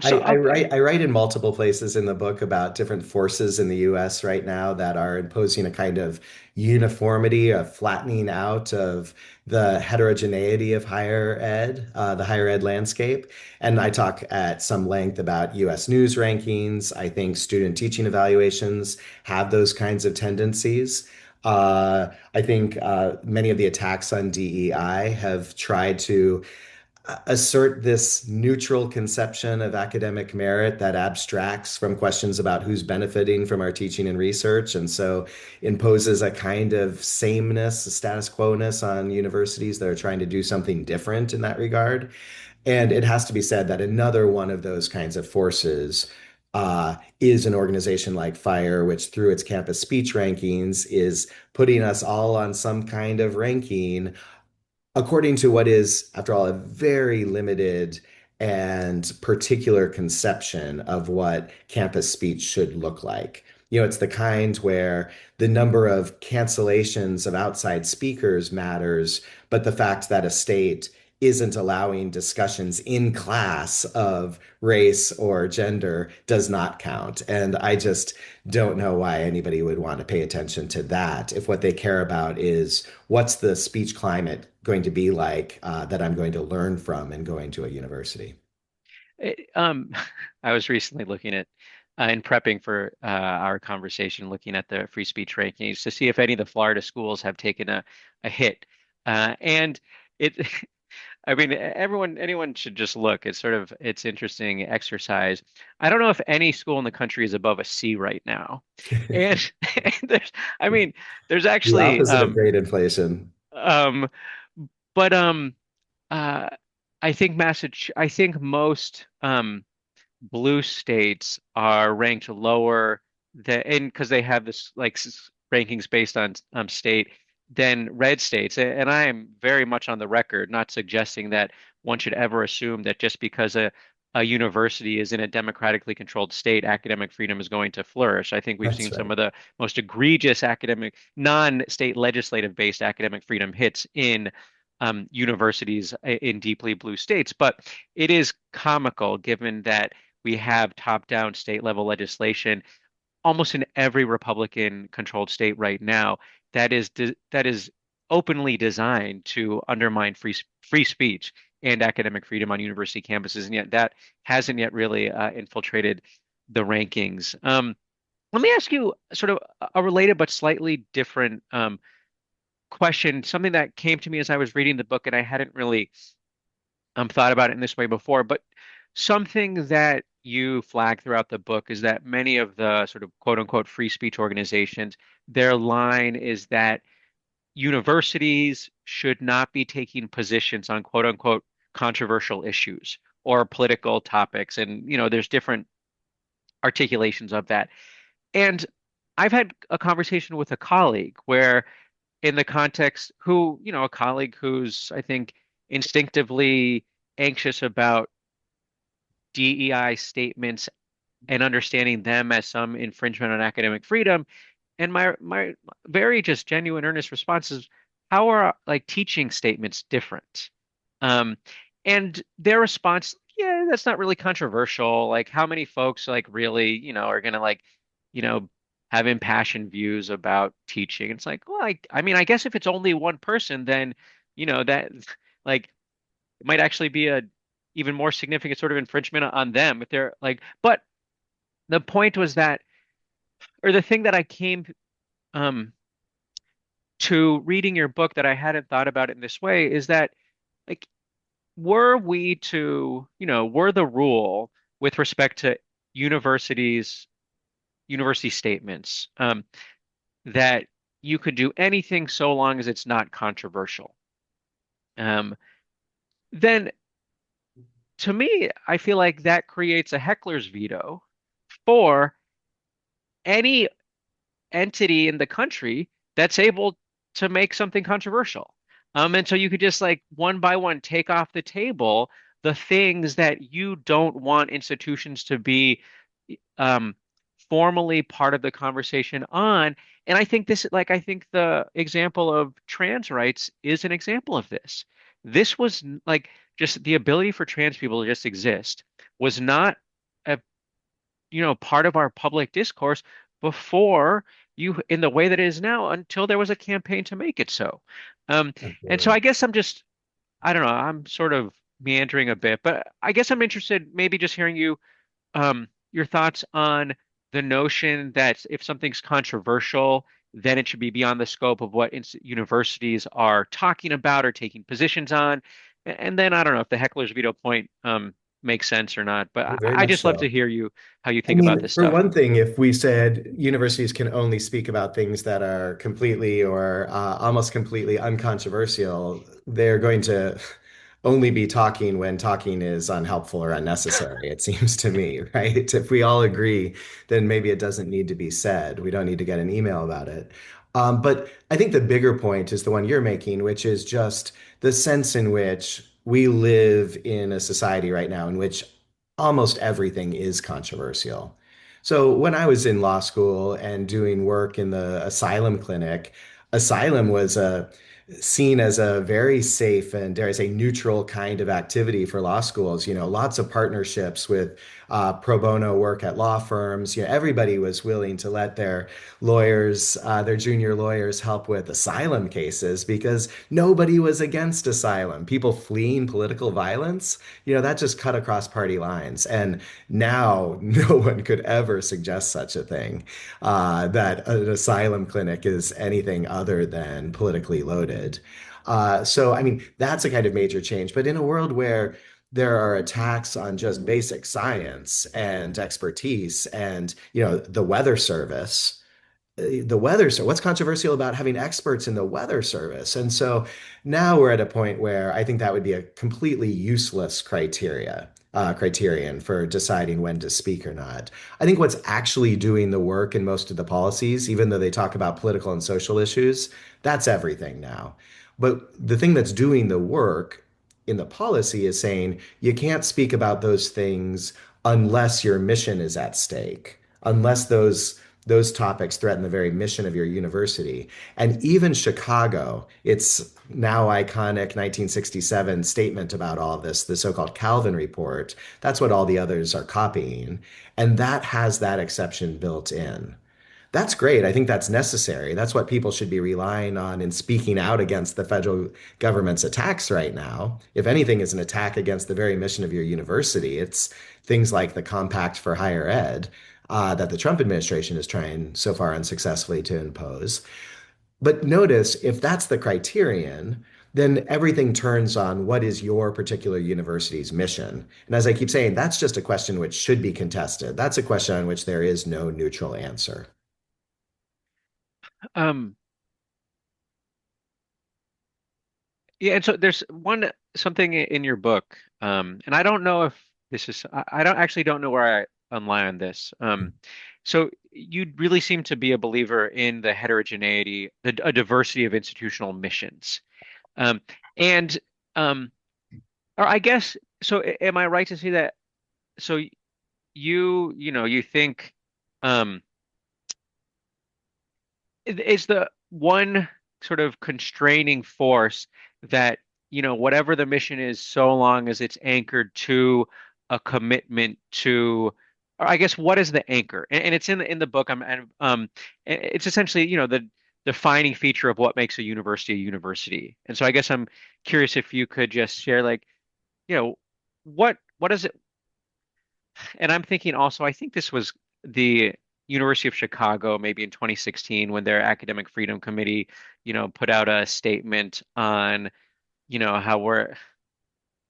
I, so I write I write in multiple places in the book about different forces in the US right now that are imposing a kind of uniformity, a flattening out of the heterogeneity of higher ed, the higher ed landscape. And I talk at some length about US news rankings. I think student teaching evaluations have those kinds of tendencies. I think many of the attacks on DEI have tried to assert this neutral conception of academic merit that abstracts from questions about who's benefiting from our teaching and research, and so imposes a kind of sameness, a status quo-ness on universities that are trying to do something different in that regard. And it has to be said that another one of those kinds of forces is an organization like FIRE, which through its campus speech rankings is putting us all on some kind of ranking according to what is, after all, a very limited and particular conception of what campus speech should look like. It's the kind where the number of cancellations of outside speakers matters, but the fact that a state isn't allowing discussions in class of race or gender does not count. And I just don't know why anybody would want to pay attention to that if what they care about is what's the speech climate going to be like that I'm going to learn from in going to a university. It, um, I was recently looking at, in prepping for our conversation, looking at the free speech rankings to see if any of the Florida schools have taken a hit. And it, I mean, anyone should just look. It's interesting exercise. I don't know if any school in the country is above a C right now. And, and I mean, there's The actually, opposite of great inflation. um, but, uh, I think most, blue states are ranked lower than, and because they have this like rankings based on state than red states. And I am very much on the record, not suggesting that one should ever assume that just because a university is in a democratically controlled state, academic freedom is going to flourish. I think we've That's seen some right. of the most egregious academic, non-state legislative based academic freedom hits in universities in deeply blue states. But it is comical given that we have top-down state level legislation almost in every Republican controlled state right now that is openly designed to undermine free speech and academic freedom on university campuses, and yet that hasn't yet really infiltrated the rankings. Let me ask you sort of a related but slightly different question, something that came to me as I was reading the book, and I hadn't really thought about it in this way before, but something that you flag throughout the book is that many of the sort of quote unquote free speech organizations, their line is that universities should not be taking positions on quote unquote controversial issues or political topics. And, there's different articulations of that. And I've had a conversation with a colleague where, in the context, a colleague who's, I think, instinctively anxious about DEI statements and understanding them as some infringement on academic freedom. And my very just genuine, earnest response is, how are like teaching statements different? Um, and their response, yeah, that's not really controversial. Like, how many folks like really, are gonna like, you know, have impassioned views about teaching? It's like, well, I mean, I guess if it's only one person, then, that like it might actually be a even more significant sort of infringement on them if they're like, but the point was that, or the thing that I came um, to reading your book that I hadn't thought about it in this way is that, like, were we to, were the rule with respect to universities, university statements, that you could do anything so long as it's not controversial, um, then to me, I feel like that creates a heckler's veto for any entity in the country that's able to make something controversial. And so you could just like one by one take off the table the things that you don't want institutions to be um, formally part of the conversation on. And I think I think the example of trans rights is an example of this. This was like just the ability for trans people to just exist was not a part of our public discourse before in the way that it is now until there was a campaign to make it so. Um, and so Absolutely. I guess I don't know, I'm sort of meandering a bit, but I guess I'm interested maybe just hearing your thoughts on the notion that if something's controversial, then it should be beyond the scope of what universities are talking about or taking positions on. And then I don't know if the heckler's veto point makes sense or not, but Very I much just love to so. hear you how you I think about mean, this for stuff. one thing, if we said universities can only speak about things that are completely or almost completely uncontroversial, they're going to only be talking when talking is unhelpful or unnecessary, it seems to me, right? If we all agree, then maybe it doesn't need to be said. We don't need to get an email about it. But I think the bigger point is the one you're making, which is just the sense in which we live in a society right now in which almost everything is controversial. So when I was in law school and doing work in the asylum clinic, asylum was seen as a very safe and, dare I say, neutral kind of activity for law schools. Lots of partnerships with pro bono work at law firms. Everybody was willing to let their lawyers, their junior lawyers, help with asylum cases because nobody was against asylum. People fleeing political violence, that just cut across party lines. And now no one could ever suggest such a thing, that an asylum clinic is anything other than politically loaded. So, I mean, that's a kind of major change. But in a world where there are attacks on just basic science and expertise and, the weather service, so what's controversial about having experts in the weather service? And so now we're at a point where I think that would be a completely useless criterion for deciding when to speak or not. I think what's actually doing the work in most of the policies, even though they talk about political and social issues, that's everything now. But the thing that's doing the work in the policy is saying you can't speak about those things unless your mission is at stake, unless those topics threaten the very mission of your university. And even Chicago, its now iconic 1967 statement about all of this, the so-called Calvin Report, that's what all the others are copying. And that has that exception built in. That's great. I think that's necessary. That's what people should be relying on in speaking out against the federal government's attacks right now. If anything is an attack against the very mission of your university, it's things like the Compact for Higher Ed, that the Trump administration is trying so far unsuccessfully to impose. But notice if that's the criterion, then everything turns on what is your particular university's mission. And as I keep saying, that's just a question which should be contested. That's a question on which there is no neutral answer. Um, yeah, and so there's one something in your book, and I don't know if this is I don't know where I lie on this. So you really seem to be a believer in the heterogeneity, a diversity of institutional missions. Um, and or I guess so. Am I right to say that? So you think um, is the one sort of constraining force that whatever the mission is, so long as it's anchored to a commitment to, or I guess what is the anchor? And it's in the book. It's essentially the defining feature of what makes a university a university. And so I guess I'm curious if you could just share like you know what is it? And I'm thinking also, I think this was the University of Chicago, maybe in 2016, when their Academic Freedom Committee, put out a statement on, how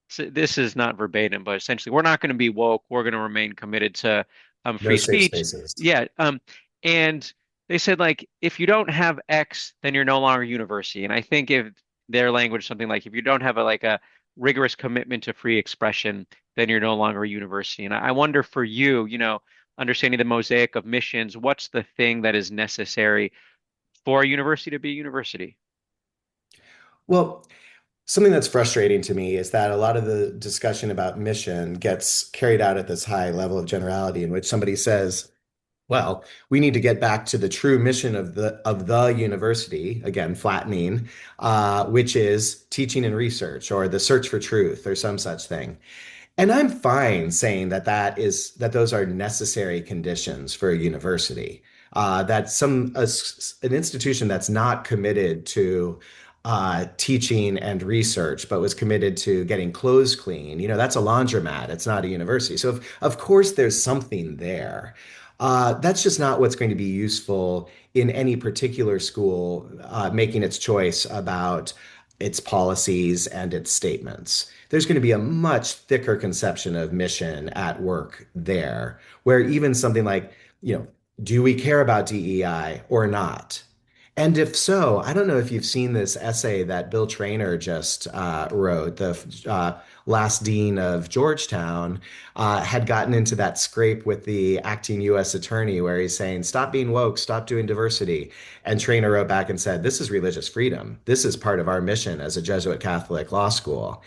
so this is not verbatim, but essentially, we're not going to be woke. We're going to remain committed to No free safe speech. spaces. Yeah. And they said, like, if you don't have X, then you're no longer a university. And I think if their language, something like, if you don't have a rigorous commitment to free expression, then you're no longer a university. And I wonder for you, understanding the mosaic of missions, what's the thing that is necessary for a university to be a university? Well, something that's frustrating to me is that a lot of the discussion about mission gets carried out at this high level of generality in which somebody says, well, we need to get back to the true mission of the university, again, flattening, which is teaching and research or the search for truth or some such thing. And I'm fine saying that those are necessary conditions for a university. An institution that's not committed to teaching and research, but was committed to getting clothes clean, that's a laundromat. It's not a university. So of course there's something there. That's just not what's going to be useful in any particular school making its choice about its policies and its statements. There's going to be a much thicker conception of mission at work there, where even something like, you know, do we care about DEI or not? And if so, I don't know if you've seen this essay that Bill Traynor just wrote, the last dean of Georgetown, had gotten into that scrape with the acting U.S. attorney where he's saying, stop being woke, stop doing diversity. And Traynor wrote back and said, this is religious freedom. This is part of our mission as a Jesuit Catholic law school.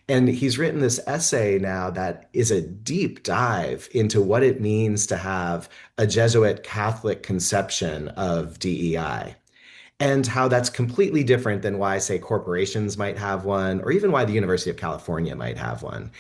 And he's written this essay now that is a deep dive into what it means to have a Jesuit Catholic conception of DEI and how that's completely different than why, say, corporations might have one, or even why the University of California might have one.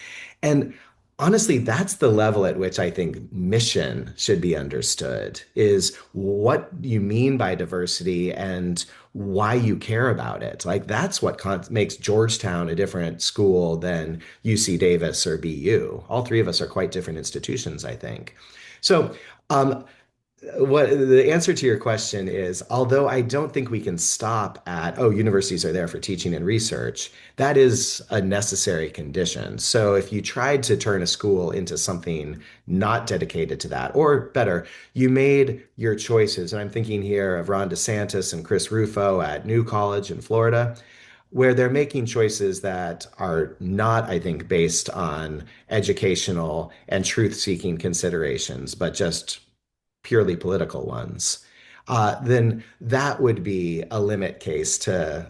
And honestly, that's the level at which I think mission should be understood, is what you mean by diversity and why you care about it. Like that's what makes Georgetown a different school than UC Davis or BU. All three of us are quite different institutions, I think. So, what the answer to your question is, although I don't think we can stop at, oh, universities are there for teaching and research, that is a necessary condition. So if you tried to turn a school into something not dedicated to that, or better, you made your choices, and I'm thinking here of Ron DeSantis and Chris Rufo at New College in Florida, where they're making choices that are not, I think, based on educational and truth-seeking considerations, but just purely political ones, then that would be a limit case to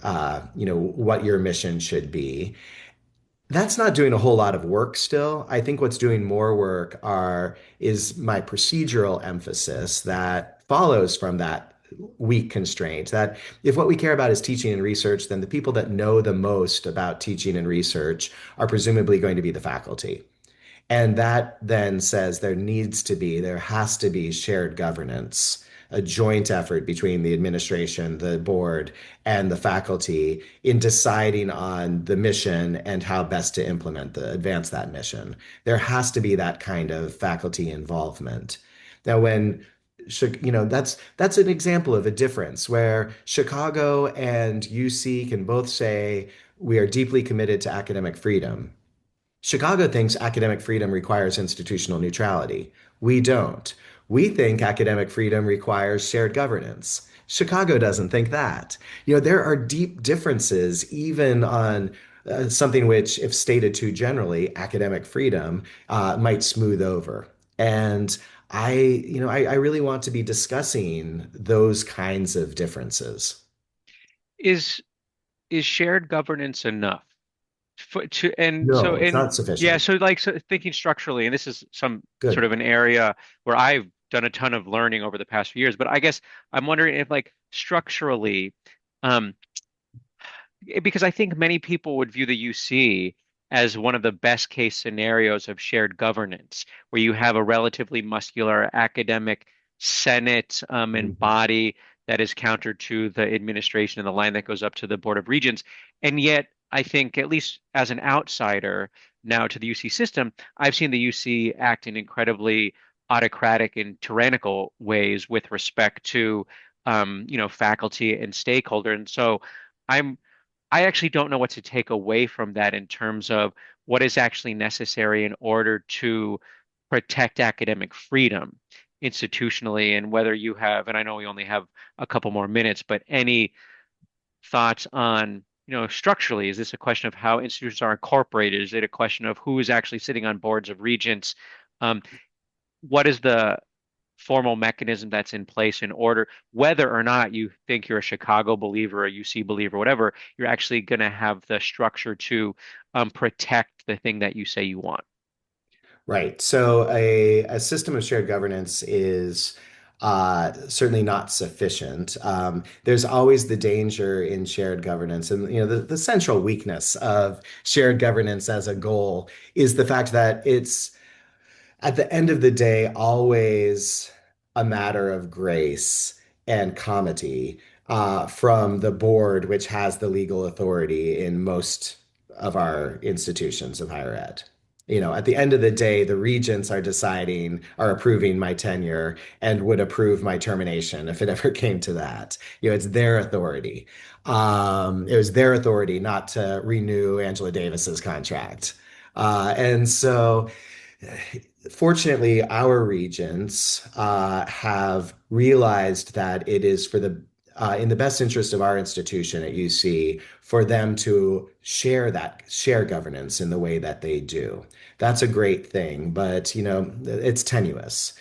what your mission should be. That's not doing a whole lot of work still. I think what's doing more work is my procedural emphasis that follows from that weak constraint that if what we care about is teaching and research, then the people that know the most about teaching and research are presumably going to be the faculty. And that then says there has to be shared governance, a joint effort between the administration, the board, and the faculty in deciding on the mission and how best to advance that mission. There has to be that kind of faculty involvement. Now, that's an example of a difference where Chicago and UC can both say we are deeply committed to academic freedom. Chicago thinks academic freedom requires institutional neutrality. We don't. We think academic freedom requires shared governance. Chicago doesn't think that. There are deep differences even on something which, if stated too generally, academic freedom, might smooth over. And I really want to be discussing those kinds of differences. Is shared governance enough? And so No, it's in not yeah, sufficient. so like so thinking structurally, and this is some sort Good. of an area where I've done a ton of learning over the past few years, but I guess I'm wondering if like structurally, um, because I think many people would view the UC as one of the best case scenarios of shared governance, where you have a relatively muscular academic senate and Mhm. body that is counter to the administration and the line that goes up to the Board of Regents. And yet, I think, at least as an outsider now to the UC system, I've seen the UC act in incredibly autocratic and tyrannical ways with respect to, faculty and stakeholder. And so I'm I actually don't know what to take away from that in terms of what is actually necessary in order to protect academic freedom institutionally, and whether you have, and I know we only have a couple more minutes, but any thoughts on, structurally, is this a question of how institutions are incorporated? Is it a question of who is actually sitting on boards of regents? Um, what is the formal mechanism that's in place in order, whether or not you think you're a Chicago believer, a UC believer, whatever, you're actually going to have the structure to protect the thing that you say you want. Right. So a system of shared governance is certainly not sufficient. There's always the danger in shared governance, and the central weakness of shared governance as a goal is the fact that it's at the end of the day always a matter of grace and comity from the board, which has the legal authority in most of our institutions of higher ed. At the end of the day, the regents are approving my tenure and would approve my termination if it ever came to that. It's their authority. It was their authority not to renew Angela Davis's contract. And so fortunately, our regents have realized that it is in the best interest of our institution at UC for them to share governance in the way that they do. That's a great thing, but it's tenuous.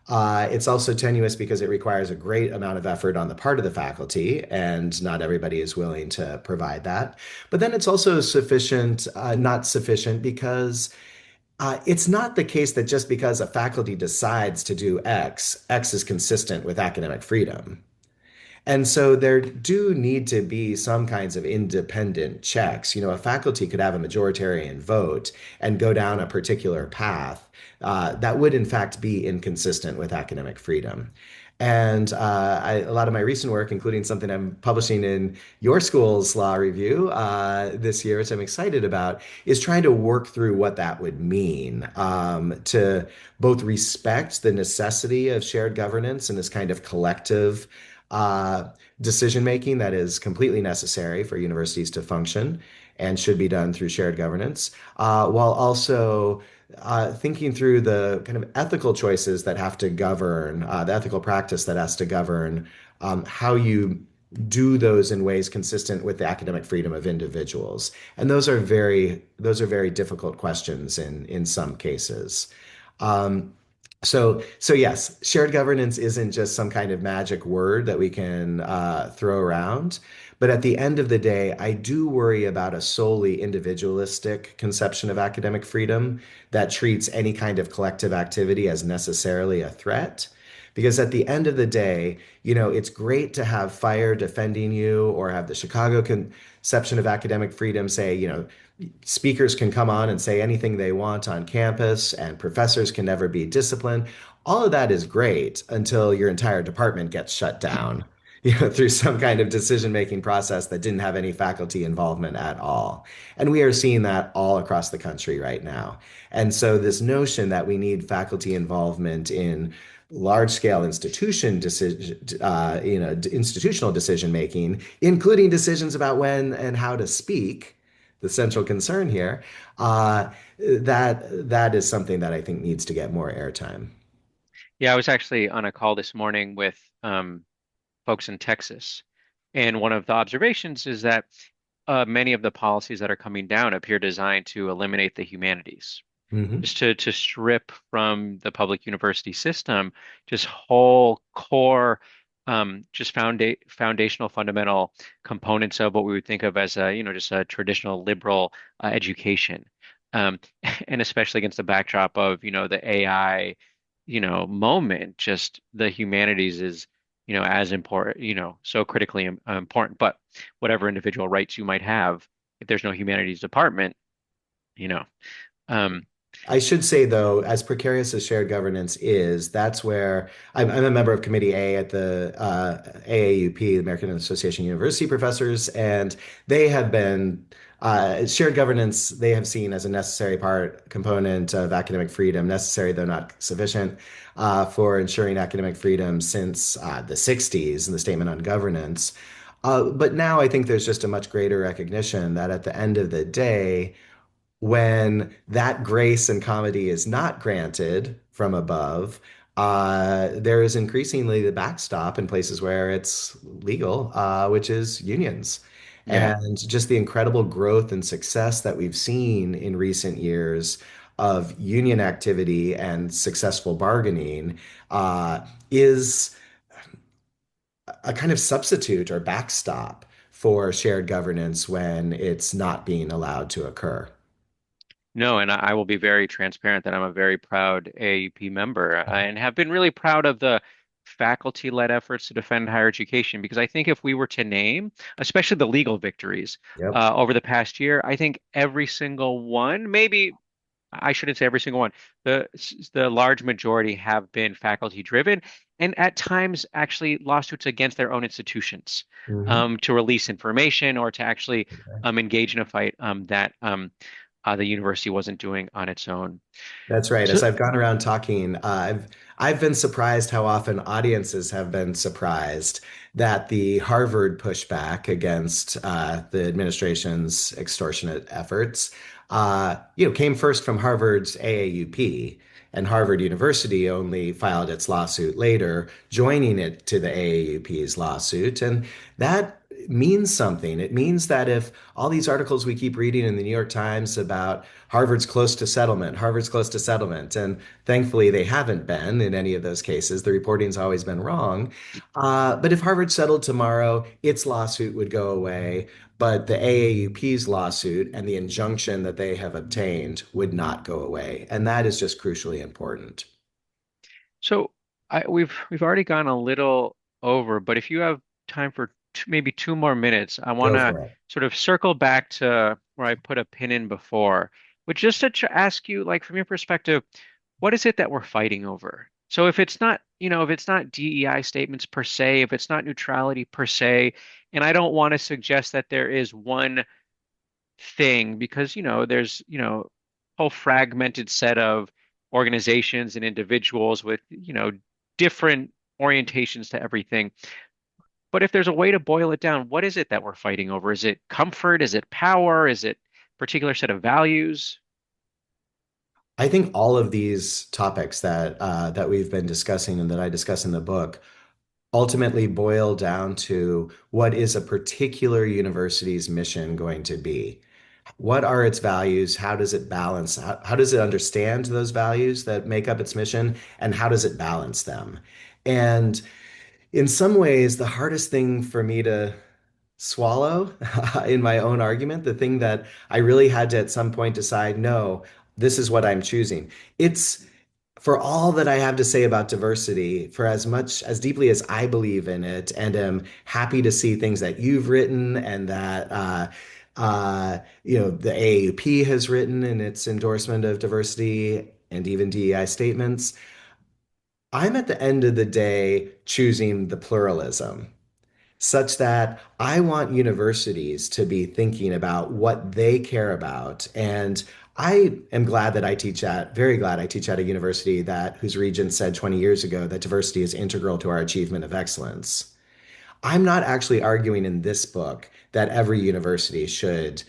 It's also tenuous because it requires a great amount of effort on the part of the faculty, and not everybody is willing to provide that. But then it's also not sufficient because it's not the case that just because a faculty decides to do X is consistent with academic freedom. And so there do need to be some kinds of independent checks. A faculty could have a majoritarian vote and go down a particular path that would, in fact, be inconsistent with academic freedom. And a lot of my recent work, including something I'm publishing in your school's law review this year, which I'm excited about, is trying to work through what that would mean to both respect the necessity of shared governance and this kind of collective decision making that is completely necessary for universities to function and should be done through shared governance, while also thinking through the kind of ethical choices that have to govern, the ethical practice that has to govern how you do those in ways consistent with the academic freedom of individuals. And those are very difficult questions in some cases. Um, so yes, shared governance isn't just some kind of magic word that we can throw around. But at the end of the day, I do worry about a solely individualistic conception of academic freedom that treats any kind of collective activity as necessarily a threat. Because at the end of the day, it's great to have FIRE defending you or have the Chicago conception of academic freedom say, speakers can come on and say anything they want on campus, and professors can never be disciplined. All of that is great until your entire department gets shut down, through some kind of decision-making process that didn't have any faculty involvement at all. And we are seeing that all across the country right now. And so this notion that we need faculty involvement in large-scale institutional decision making, including decisions about when and how to speak, the central concern here, that is something that I think needs to get more airtime. Yeah, I was actually on a call this morning with folks in Texas, and one of the observations is that many of the policies that are coming down appear designed to eliminate the humanities, Hmm. just to strip from the public university system just whole core, just foundational fundamental components of what we would think of as a, just a traditional liberal education. Um, and especially against the backdrop of, the AI, moment, just the humanities is, as important, so critically important. But whatever individual rights you might have, if there's no humanities department, you know, um, I should say, though, as precarious as shared governance is, that's where I'm a member of Committee A at the AAUP, the American Association of University Professors, and they have been shared governance, they have seen as a necessary component of academic freedom, necessary though not sufficient, for ensuring academic freedom since the 60s and the Statement on Governance. But now I think there's just a much greater recognition that at the end of the day, when that grace and comedy is not granted from above, there is increasingly the backstop in places where it's legal, which is unions. yeah. And just the incredible growth and success that we've seen in recent years of union activity and successful bargaining is a kind of substitute or backstop for shared governance when it's not being allowed to occur. No, and I will be very transparent that I'm a very proud AUP member and have been really proud of the faculty-led efforts to defend higher education because I think if we were to name, especially the legal victories Yep. over the past year, I think every single one, maybe I shouldn't say every single one, the the large majority have been faculty driven and at times actually lawsuits against their own institutions Mhm. to release information or to actually engage in a fight that the university wasn't doing on its own. That's right. As So, I've gone around talking, I've been surprised how often audiences have been surprised that the Harvard pushback against the administration's extortionate efforts, came first from Harvard's AAUP, and Harvard University only filed its lawsuit later, joining it to the AAUP's lawsuit, and that means something. It means that if all these articles we keep reading in the New York Times about Harvard's close to settlement. And thankfully, they haven't been in any of those cases. The reporting's always been wrong. But if Harvard settled tomorrow, its lawsuit would go away. But the AAUP's lawsuit and the injunction that they have obtained would not go away. And that is just crucially important. so we've already gone a little over, but if you have time for maybe 2 more minutes, I want Go to for it. sort of circle back to where I put a pin in before, which just to ask you, like from your perspective, what is it that we're fighting over? So if it's not, if it's not DEI statements per se, if it's not neutrality per se, and I don't want to suggest that there is one thing because, there's, whole fragmented set of organizations and individuals with, different orientations to everything. But if there's a way to boil it down, what is it that we're fighting over? Is it comfort? Is it power? Is it particular set of values? I think all of these topics that we've been discussing and that I discuss in the book ultimately boil down to what is a particular university's mission going to be? What are its values? How does it balance? How does it understand those values that make up its mission? And how does it balance them? And in some ways, the hardest thing for me to swallow in my own argument, the thing that I really had to at some point decide, no, this is what I'm choosing. It's for all that I have to say about diversity, for as much as deeply as I believe in it, and am happy to see things that you've written and that the AAP has written in its endorsement of diversity and even DEI statements. I'm at the end of the day choosing the pluralism such that I want universities to be thinking about what they care about. And I am glad that very glad I teach at a university that whose regent said 20 years ago that diversity is integral to our achievement of excellence. I'm not actually arguing in this book that every university should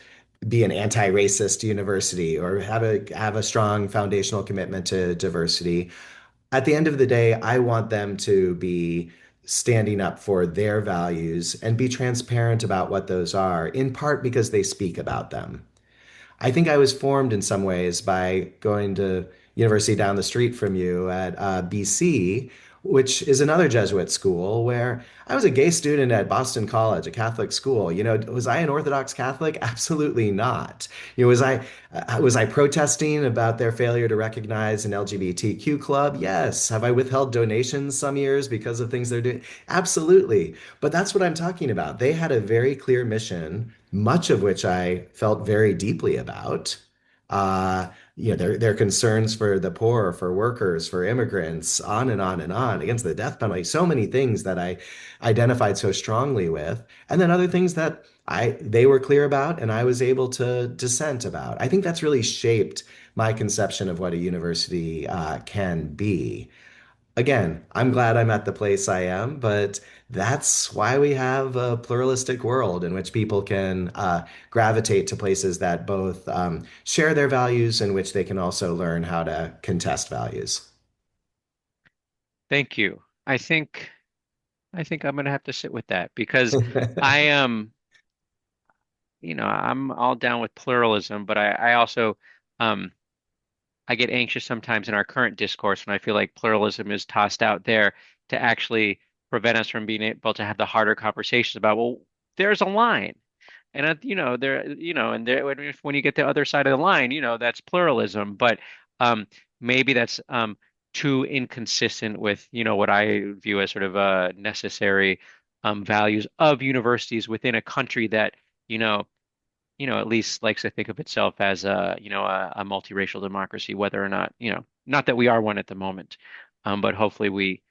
be an anti-racist university or have a strong foundational commitment to diversity. At the end of the day, I want them to be standing up for their values and be transparent about what those are, in part because they speak about them. I think I was formed in some ways by going to university down the street from you at BC, which is another Jesuit school where I was a gay student at Boston College, a Catholic school. Was I an Orthodox Catholic? Absolutely not. Was I protesting about their failure to recognize an LGBTQ club? Yes. Have I withheld donations some years because of things they're doing? Absolutely. But that's what I'm talking about. They had a very clear mission, much of which I felt very deeply about. Uh, their concerns for the poor, for workers, for immigrants, on and on and on, against the death penalty, so many things that I identified so strongly with, and then other things that they were clear about and I was able to dissent about. I think that's really shaped my conception of what a university can be. Again, I'm glad I'm at the place I am, but that's why we have a pluralistic world in which people can gravitate to places that both share their values and which they can also learn how to contest values. Thank you. I think I'm gonna have to sit with that because I am, I'm all down with pluralism, but I also um I get anxious sometimes in our current discourse when I feel like pluralism is tossed out there to actually prevent us from being able to have the harder conversations about, well, there's a line. And and there, when you get the other side of the line, that's pluralism. But um, maybe that's too inconsistent with, what I view as sort of necessary values of universities within a country that, you know, at least likes to think of itself as a multiracial democracy, whether or not, not that we are one at the moment, but hopefully we,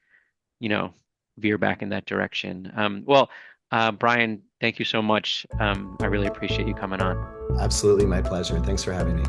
you know, veer back in that direction. Well, Brian, thank you so much. I really appreciate you coming on. Absolutely my pleasure. Thanks for having me.